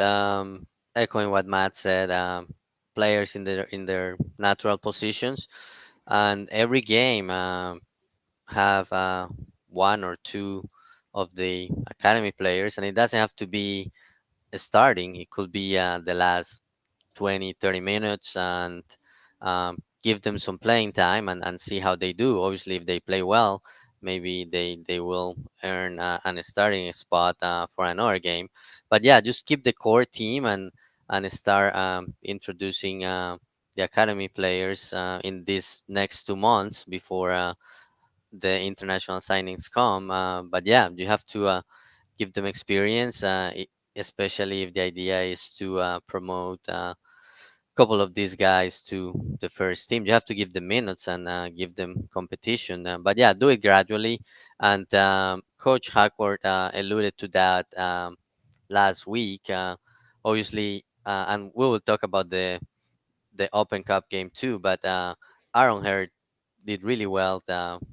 echoing what Matt said. Players in their natural positions, and every game have one or two of the academy players, and it doesn't have to be starting. It could be the last 20-30 minutes, and give them some playing time and see how they do. Obviously, if they play well, maybe they will earn an starting spot for another game. But yeah, just keep the core team and start introducing the academy players in these next 2 months before the international signings come. But yeah, you have to give them experience, especially if the idea is to promote couple of these guys to the first team. You have to give them minutes and give them competition. But yeah, do it gradually. And Coach Hackworth alluded to that last week. Obviously, and we will talk about the Open Cup game too. But Aaron Hurd did really well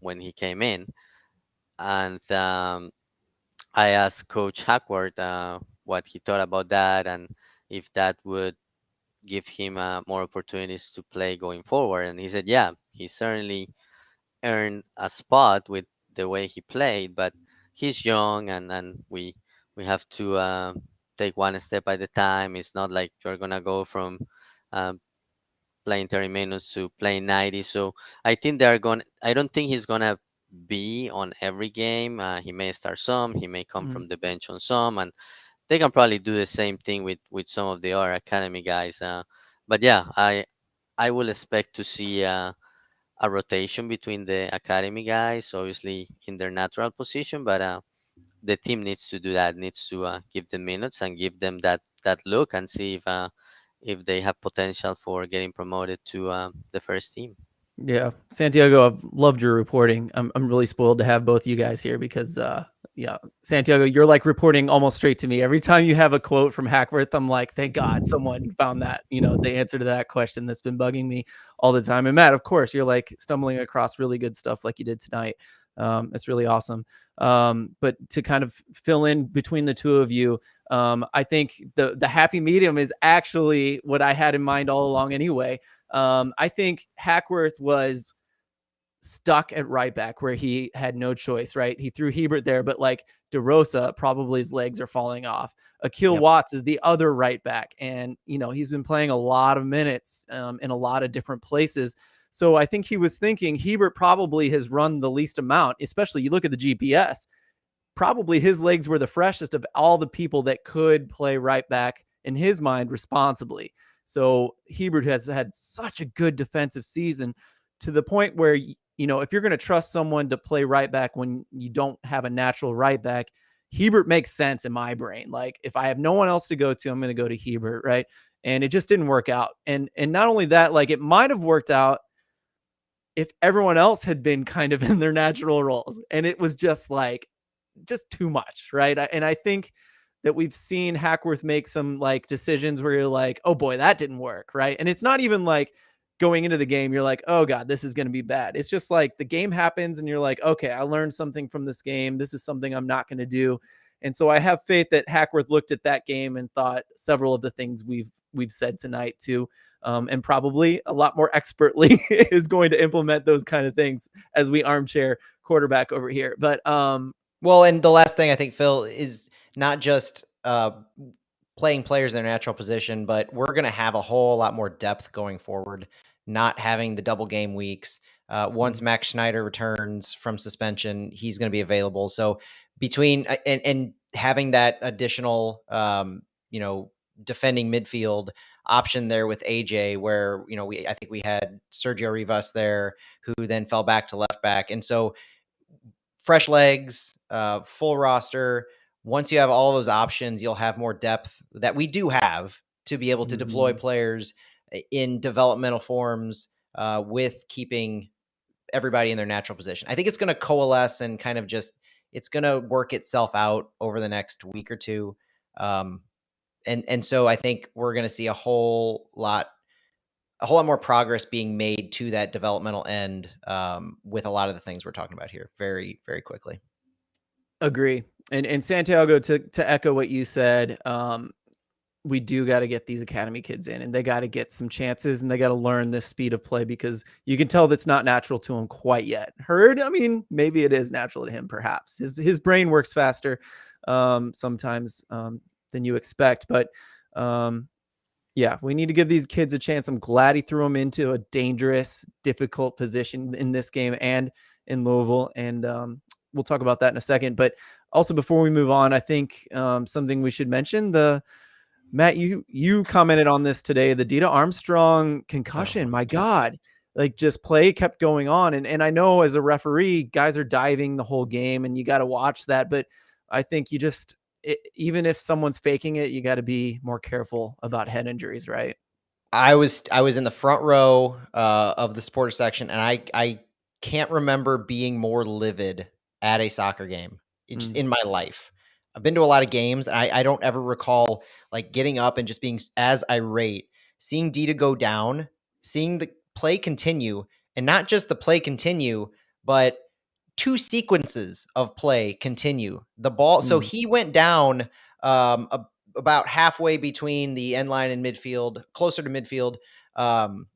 when he came in, and I asked Coach Hackworth what he thought about that and if that would give him more opportunities to play going forward. And he said, yeah, he certainly earned a spot with the way he played, but he's young and we have to take one step at a time. It's not like you're gonna go from uh, playing 30 minutes to playing 90. So I think they're going. I don't think he's gonna be on every game. He may start some. He may come Mm. from the bench on some, and they can probably do the same thing with some of the other academy guys. But yeah, I will expect to see a rotation between the academy guys, obviously in their natural position, but the team needs to do that. Needs to give them minutes and give them that look and see if they have potential for getting promoted to the first team. Yeah, Santiago, I've loved your reporting. I'm really spoiled to have both you guys here because yeah, Santiago, you're like reporting almost straight to me. Every time you have a quote from Hackworth, I'm like, thank God someone found that, the answer to that question that's been bugging me all the time. And Matt, of course, you're like stumbling across really good stuff like you did tonight. It's really awesome. But to kind of fill in between the two of you, I think the happy medium is actually what I had in mind all along anyway. I think Hackworth was stuck at right back where he had no choice, right? He threw Hebert there, but like DeRosa, probably his legs are falling off. Akil Yep. Watts is the other right back. And, he's been playing a lot of minutes in a lot of different places. So I think he was thinking Hebert probably has run the least amount, especially you look at the GPS. Probably his legs were the freshest of all the people that could play right back in his mind responsibly. So Hebert has had such a good defensive season to the point where, if you're going to trust someone to play right back when you don't have a natural right back, Hebert makes sense in my brain. Like if I have no one else to go to, I'm going to go to Hebert, right? And it just didn't work out. And not only that, like it might have worked out if everyone else had been kind of in their natural roles. And it was just too much, right? And I think that we've seen Hackworth make some like decisions where you're like, oh boy, that didn't work, right? And it's not even like going into the game, you're like, oh God, this is going to be bad. It's just like the game happens and you're like, okay, I learned something from this game. This is something I'm not going to do. And so I have faith that Hackworth looked at that game and thought several of the things we've said tonight too, and probably a lot more expertly is going to implement those kind of things as we armchair quarterback over here. But Well, and the last thing I think, Phil, is not just playing players in their natural position, but we're going to have a whole lot more depth going forward, not having the double game weeks. Once Max Schneider returns from suspension, he's going to be available. So between and having that additional, defending midfield option there with AJ, where I think we had Sergio Rivas there, who then fell back to left back, and so fresh legs, full roster. Once you have all those options, you'll have more depth that we do have to be able to deploy players in developmental forms with keeping everybody in their natural position. I think it's going to coalesce and kind of it's going to work itself out over the next week or two. And so I think we're going to see a whole lot more progress being made to that developmental end with a lot of the things we're talking about here very, very quickly. Agree. And Santiago, to echo what you said, we do got to get these academy kids in and they got to get some chances and they got to learn this speed of play because you can tell that's not natural to him quite yet. Hurd, I mean, maybe it is natural to him, perhaps. His brain works faster sometimes than you expect. But yeah, we need to give these kids a chance. I'm glad he threw them into a dangerous, difficult position in this game and in Louisville, and we'll talk about that in a second. But also, before we move on, I think something we should mention, Matt, you commented on this today, the Dita Armstrong concussion. My God, like, just play kept going on. And I know as a referee, guys are diving the whole game and you got to watch that. But I think even if someone's faking it, you got to be more careful about head injuries, right? I was in the front row of the sports section, and I can't remember being more livid at a soccer game just in my life. I've been to a lot of games, and I don't ever recall like getting up and just being as irate, seeing Dita go down, seeing the play continue, and not just the play continue, but 2 sequences of play continue. The ball, so he went down about halfway between the end line and midfield, closer to midfield, on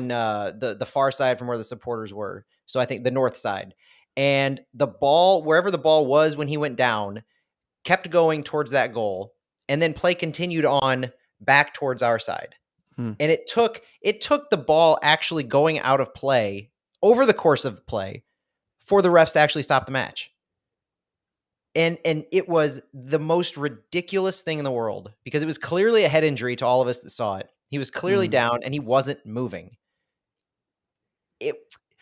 the far side from where the supporters were. So I think the north side. And the ball, wherever the ball was when he went down, kept going towards that goal, and then play continued on back towards our side. And it took the ball actually going out of play over the course of play for the refs to actually stop the match. And it was the most ridiculous thing in the world, because it was clearly a head injury to all of us that saw it. He was clearly down and he wasn't moving.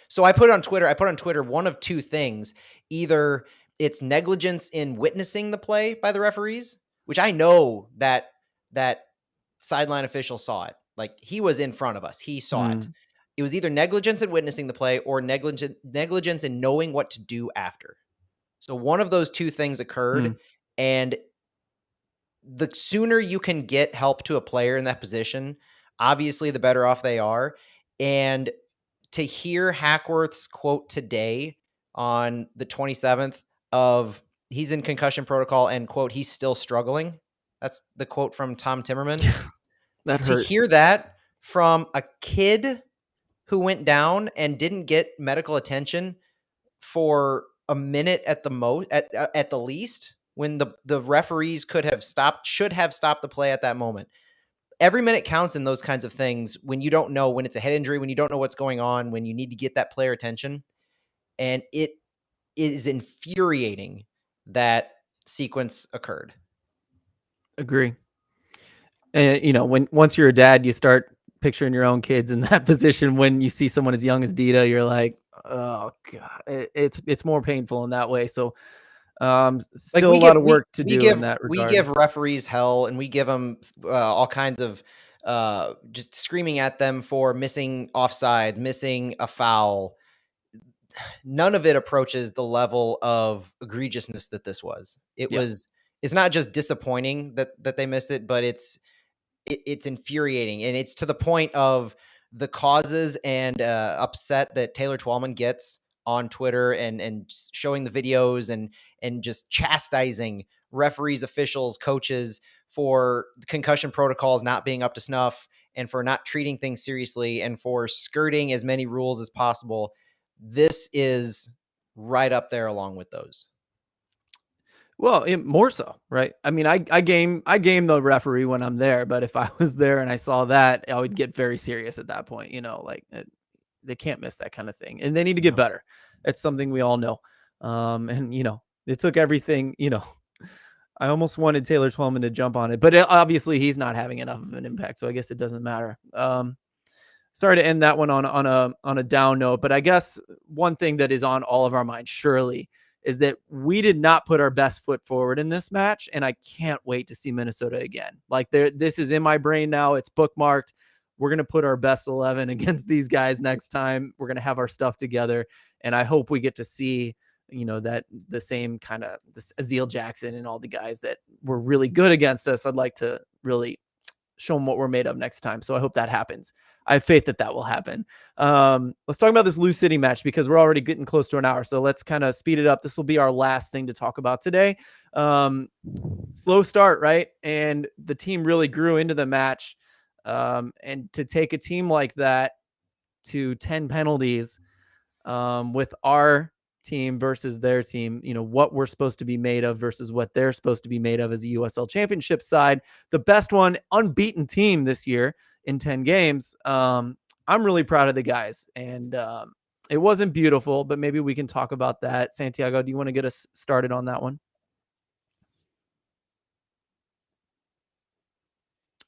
So I put on Twitter one of 2 things. Either it's negligence in witnessing the play by the referees, which I know that sideline official saw it. Like, he was in front of us. He saw it. It was either negligence in witnessing the play or negligence in knowing what to do after. So one of those 2 things occurred, and the sooner you can get help to a player in that position, obviously the better off they are. And to hear Hackworth's quote today on the 27th of he's in concussion protocol and quote, he's still struggling. That's the quote from Tom Timmerman. That to hurts. hear that from a kid who went down and didn't get medical attention for a minute at the least, when the referees should have stopped the play at that moment. Every minute counts in those kinds of things, when you don't know, when it's a head injury, when you don't know what's going on, when you need to get that player attention. And it is infuriating that sequence occurred. Agree. And once you're a dad, you start picturing your own kids in that position. When you see someone as young as Dita, you're like, oh God, it's more painful in that way. So still a lot of work to do in that regard. We give referees hell, and we give them all kinds of just screaming at them for missing offside, missing a foul. None of it approaches the level of egregiousness that this was. It's not just disappointing that they missed it, but it's infuriating. And it's to the point of the causes and upset that Taylor Twellman gets on Twitter and showing the videos and just chastising referees, officials, coaches for concussion protocols not being up to snuff, and for not treating things seriously, and for skirting as many rules as possible. This is right up there along with those. Well, more so, right? I mean, I game the referee when I'm there, but if I was there and I saw that, I would get very serious at that point. Like, they can't miss that kind of thing, and they need to get better. It's something we all know. And it took everything. I almost wanted Taylor Twellman to jump on it, but obviously he's not having enough of an impact, so I guess it doesn't matter. Sorry to end that one on a down note, but I guess one thing that is on all of our minds surely is that we did not put our best foot forward in this match, and I can't wait to see Minnesota again. Like, this is in my brain now. It's bookmarked. We're going to put our best 11 against these guys next time. We're going to have our stuff together, and I hope we get to see, that the same kind of this Azeel Jackson and all the guys that were really good against us. I'd like to really show them what we're made of next time. So I hope that happens. I have faith that will happen. Let's talk about this Lou City match, because we're already getting close to an hour. So let's kind of speed it up. This will be our last thing to talk about today. Slow start, right? And the team really grew into the match. And to take a team like that to 10 penalties with our team versus their team, what we're supposed to be made of versus what they're supposed to be made of as a USL Championship side, the best one, unbeaten team this year in 10 games. I'm really proud of the guys, and It wasn't beautiful, but maybe we can talk about that. Santiago, do you want to get us started on that one?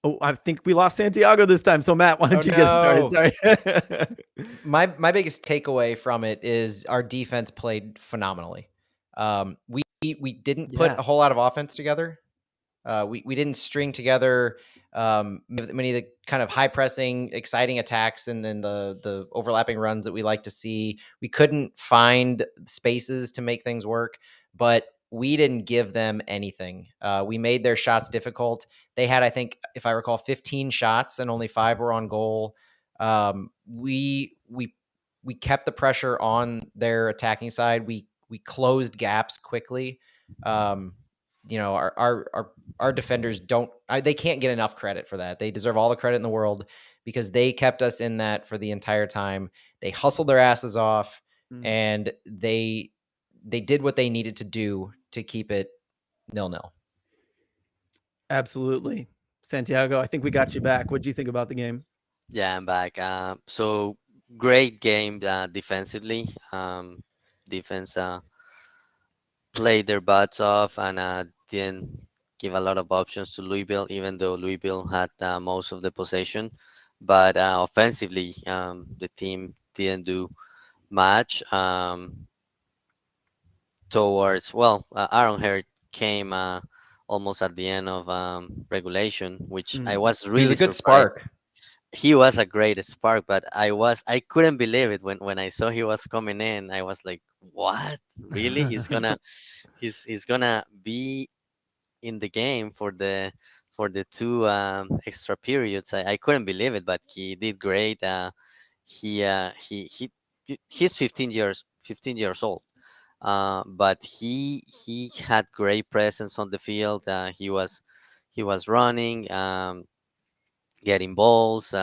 Oh, I think we lost Santiago this time. So Matt, why don't you get started? Sorry. My biggest takeaway from it is our defense played phenomenally. We didn't put a Yes. whole lot of offense together. We didn't string together many of the kind of high pressing, exciting attacks, and then the overlapping runs that we like to see. We couldn't find spaces to make things work, but we didn't give them anything. We made their shots difficult. They had, I think, if I recall, 15 shots and only 5 were on goal. We kept the pressure on their attacking side. We closed gaps quickly. Our defenders they can't get enough credit for that. They deserve all the credit in the world because they kept us in that for the entire time. They hustled their asses off and they did what they needed to do to keep it 0-0. Absolutely. Santiago, I think we got you back. What do you think about the game? Yeah, I'm back. So great game defensively. Defense played their butts off and didn't give a lot of options to Louisville, even though Louisville had most of the possession. But offensively, the team didn't do much. Aaron Hart came almost at the end of regulation, which I was He really was a good surprised. spark. He was a great spark, but I couldn't believe it when I saw he was coming in. I was like, what? Really? He's gonna be in the game for the 2 extra periods. I couldn't believe it, but he did great. He's 15 years old. But he had great presence on the field. He was running, getting balls,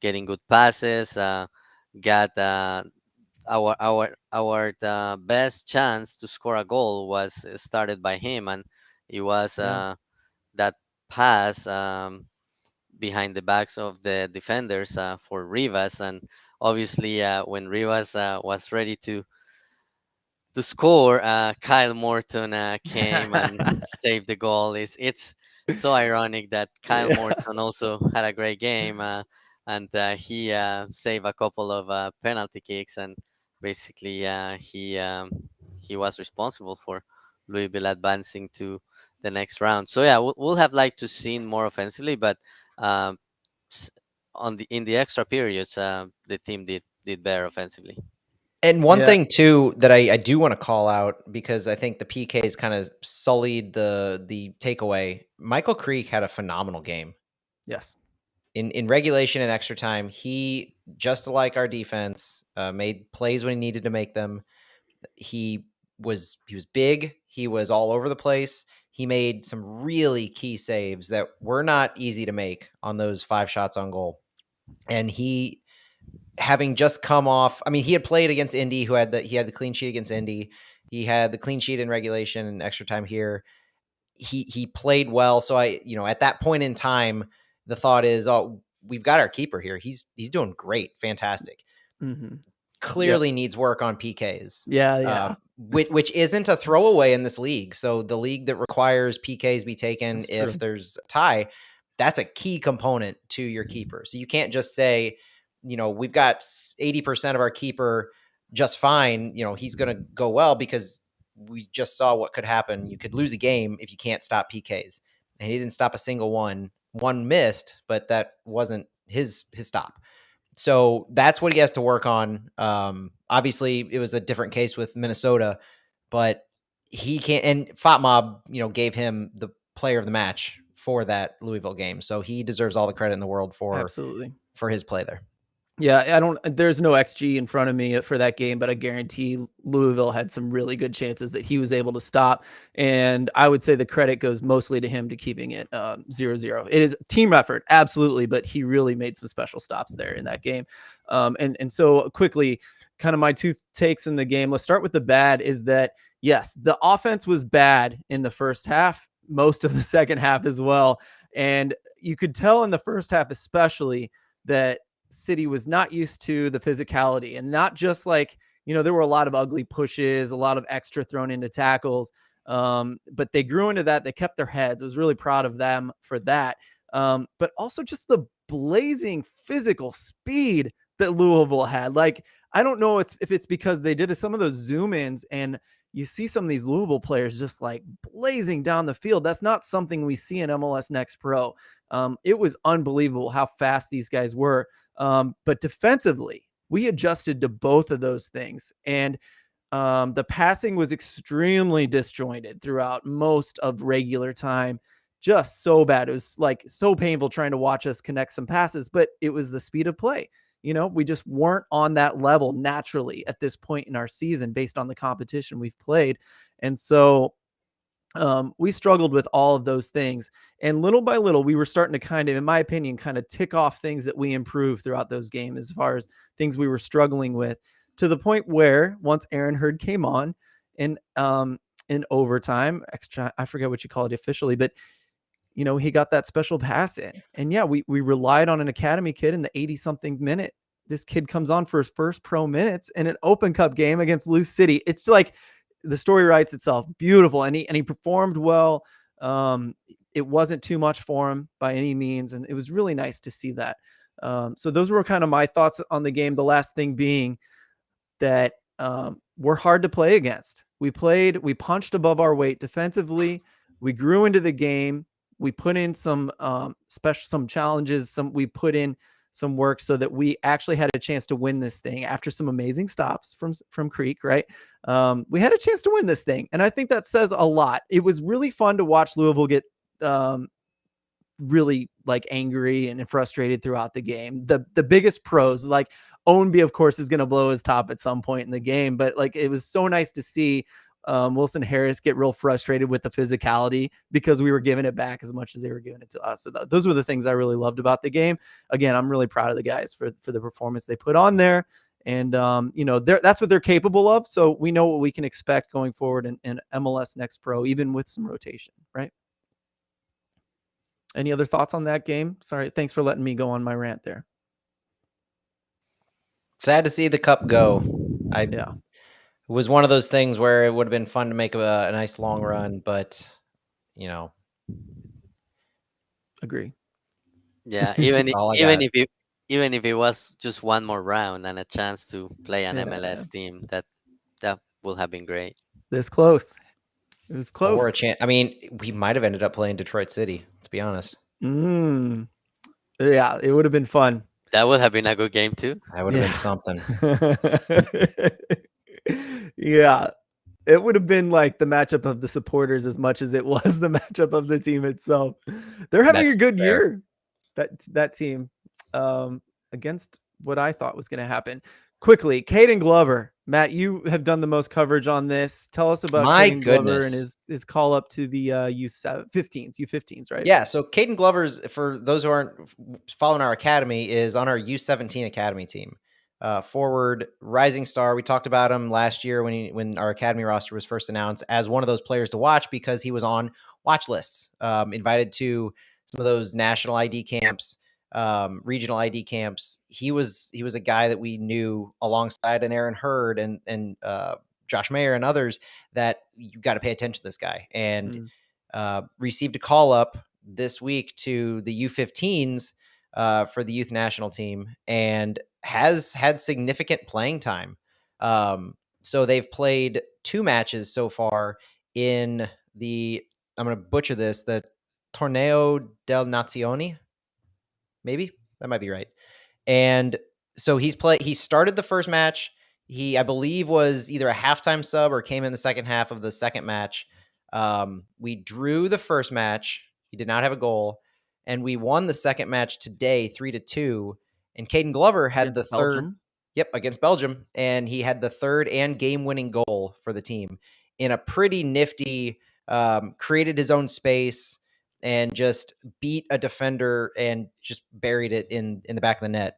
getting good passes. Got our best chance to score a goal was started by him, and it was that pass behind the backs of the defenders for Rivas, and obviously when Rivas was ready to score, Kyle Morton came and saved the goal. It's so ironic that Kyle Morton also had a great game, and he saved a couple of penalty kicks, and basically he was responsible for Louisville advancing to the next round. So yeah, we'll have liked to see more offensively, but um, in the extra periods, the team did better offensively. And one Yeah. thing too that I do want to call out, because I think the PKs kind of sullied the takeaway. Michael Creek had a phenomenal game Yes. in regulation and extra time. He, just like our defense, made plays when he needed to make them. He was big. He was all over the place. He made some really key saves that were not easy to make on those 5 shots on goal. And he, having just come off, I mean, he had played against Indy, he had the clean sheet against Indy. He had the clean sheet in regulation and extra time here. He played well. So at that point in time, the thought is, oh, we've got our keeper here. He's doing great, fantastic. Clearly needs work on PKs. Yeah. Which isn't a throwaway in this league. So the league that requires PKs be taken That's if true. there's a tie, that's a key component to your keeper. So you can't just say, we've got 80% of our keeper just fine. He's going to go well, because we just saw what could happen. You could lose a game if you can't stop PKs. And he didn't stop a single one. One missed, but that wasn't his stop. So that's what he has to work on. Obviously, it was a different case with Minnesota, but he can't. And FotMob, gave him the player of the match for that Louisville game, so he deserves all the credit in the world for his play there. Yeah, there's no XG in front of me for that game, but I guarantee Louisville had some really good chances that he was able to stop. And I would say the credit goes mostly to him to keeping it 0-0. It is a team effort, absolutely, but he really made some special stops there in that game. And so quickly, kind of my 2 takes in the game. Let's start with the bad. Is that, yes, the offense was bad in the first half, most of the second half as well. And you could tell in the first half, especially, that City was not used to the physicality, and not just like, there were a lot of ugly pushes, a lot of extra thrown into tackles. But they grew into that. They kept their heads. I was really proud of them for that. But also just the blazing physical speed that Louisville had. Like, I don't know if it's because they did some of those zoom ins and you see some of these Louisville players just like blazing down the field. That's not something we see in MLS Next Pro. It was unbelievable how fast these guys were. But defensively, we adjusted to both of those things. And the passing was extremely disjointed throughout most of regular time. Just so bad. It was like so painful trying to watch us connect some passes, but it was the speed of play. We just weren't on that level naturally at this point in our season based on the competition we've played. And so we struggled with all of those things. And little by little, we were starting to kind of, in my opinion, kind of tick off things that we improved throughout those games as far as things we were struggling with, to the point where once Aaron Hurd came on in overtime, extra, I forget what you call it officially, but he got that special pass in. And yeah, we relied on an academy kid in the 80-something minute. This kid comes on for his first pro minutes in an Open Cup game against Lou City. It's like the story writes itself. Beautiful. And he performed well. It wasn't too much for him by any means. And it was really nice to see that. So those were kind of my thoughts on the game. The last thing being that we're hard to play against. We punched above our weight defensively. We grew into the game. We put in some some challenges. We put in some work so that we actually had a chance to win this thing after some amazing stops from Creek, right? We had a chance to win this thing. And I think that says a lot. It was really fun to watch Louisville get really like angry and frustrated throughout the game. The biggest pros, like Ownby, of course, is going to blow his top at some point in the game, but like it was so nice to see Wilson Harris get real frustrated with the physicality because we were giving it back as much as they were giving it to us. So those were the things I really loved about the game. Again, I'm really proud of the guys for the performance they put on there. And, that's what they're capable of. So we know what we can expect going forward in MLS Next Pro, even with some rotation, right? Any other thoughts on that game? Sorry. Thanks for letting me go on my rant there. Sad to see the cup go. Yeah. It was one of those things where it would have been fun to make a nice long run, but Agree. Yeah, even All I even got. if it was just one more round and a chance to play an Yeah. MLS team, that would have been great. This close. It was close. Or a chance. I mean, we might have ended up playing Detroit City. Let's be honest. Yeah, it would have been fun. That would have been a good game too. That would have been something. Yeah, it would have been like the matchup of the supporters as much as it was the matchup of the team itself. They're having That's a good fair. year, that team, against what I thought was going to happen. Quickly, Caden Glover. Matt, you have done the most coverage on this. Tell us about My Caden Glover and goodness. his call up to the U15s, right? Yeah, so Caden Glover's, for those who aren't following our academy, is on our U17 academy team. Forward, rising star. We talked about him last year when our academy roster was first announced as one of those players to watch because he was on watch lists, invited to some of those national ID camps, regional ID camps. He was a guy that we knew alongside an Aaron Hurd and Josh Mayer and others that you got to pay attention to this guy. And received a call up this week to the U15s for the youth national team and has had significant playing time. So they've played 2 matches so far in the, I'm going to butcher this, the Torneo del Nazioni. Maybe that might be right. And so he started the first match. He, I believe, was either a halftime sub or came in the second half of the second match. We drew the first match. He did not have a goal, and we won the second match today, 3-2. And Caden Glover had Against the third. Belgium. Yep, against Belgium, and he had the third and game-winning goal for the team in a pretty nifty. Created his own space and just beat a defender and just buried it in the back of the net.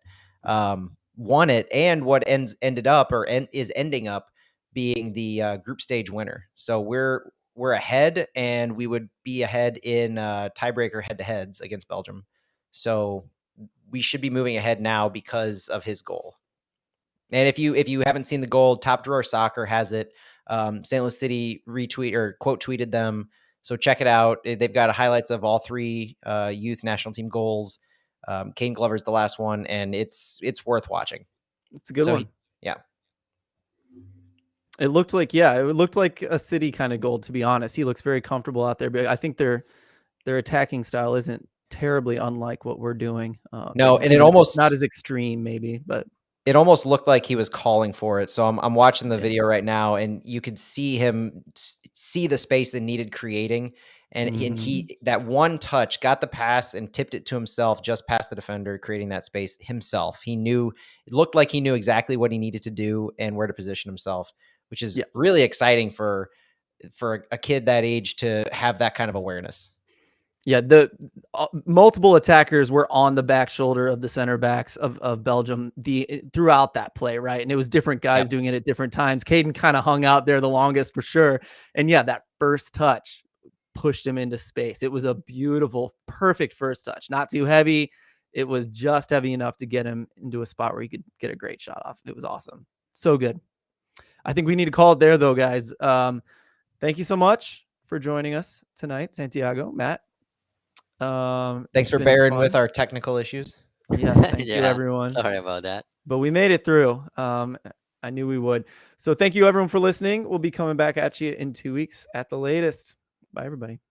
Won it, and what ended up is ending up being the group stage winner. So we're ahead, and we would be ahead in tiebreaker head-to-heads against Belgium. So we should be moving ahead now because of his goal. And if you haven't seen the goal, Top Drawer Soccer has it. St. Louis City retweet or quote tweeted them. So check it out. They've got highlights of all 3 youth national team goals. Caden Glover's the last one, and it's worth watching. It's a good one. Yeah. It looked like a City kind of goal, to be honest. He looks very comfortable out there, but I think their attacking style isn't terribly unlike what we're doing. No, and it almost not as extreme, maybe, but it almost looked like he was calling for it. So I'm watching the video right now, and you could see him see the space that needed creating. And he that one touch got the pass and tipped it to himself just past the defender, creating that space himself. It looked like he knew exactly what he needed to do and where to position himself, which is really exciting for a kid that age to have that kind of awareness. Yeah, the multiple attackers were on the back shoulder of the center backs of Belgium throughout that play, right? And it was different guys doing it at different times. Caden kind of hung out there the longest for sure. And yeah, that first touch pushed him into space. It was a beautiful, perfect first touch. Not too heavy. It was just heavy enough to get him into a spot where he could get a great shot off. It was awesome. So good. I think we need to call it there, though, guys. Thank you so much for joining us tonight, Santiago, Matt. Thanks for bearing with our technical issues. Yes, thank you, everyone. Sorry about that. But we made it through. I knew we would. So thank you, everyone, for listening. We'll be coming back at you in 2 weeks at the latest. Bye, everybody.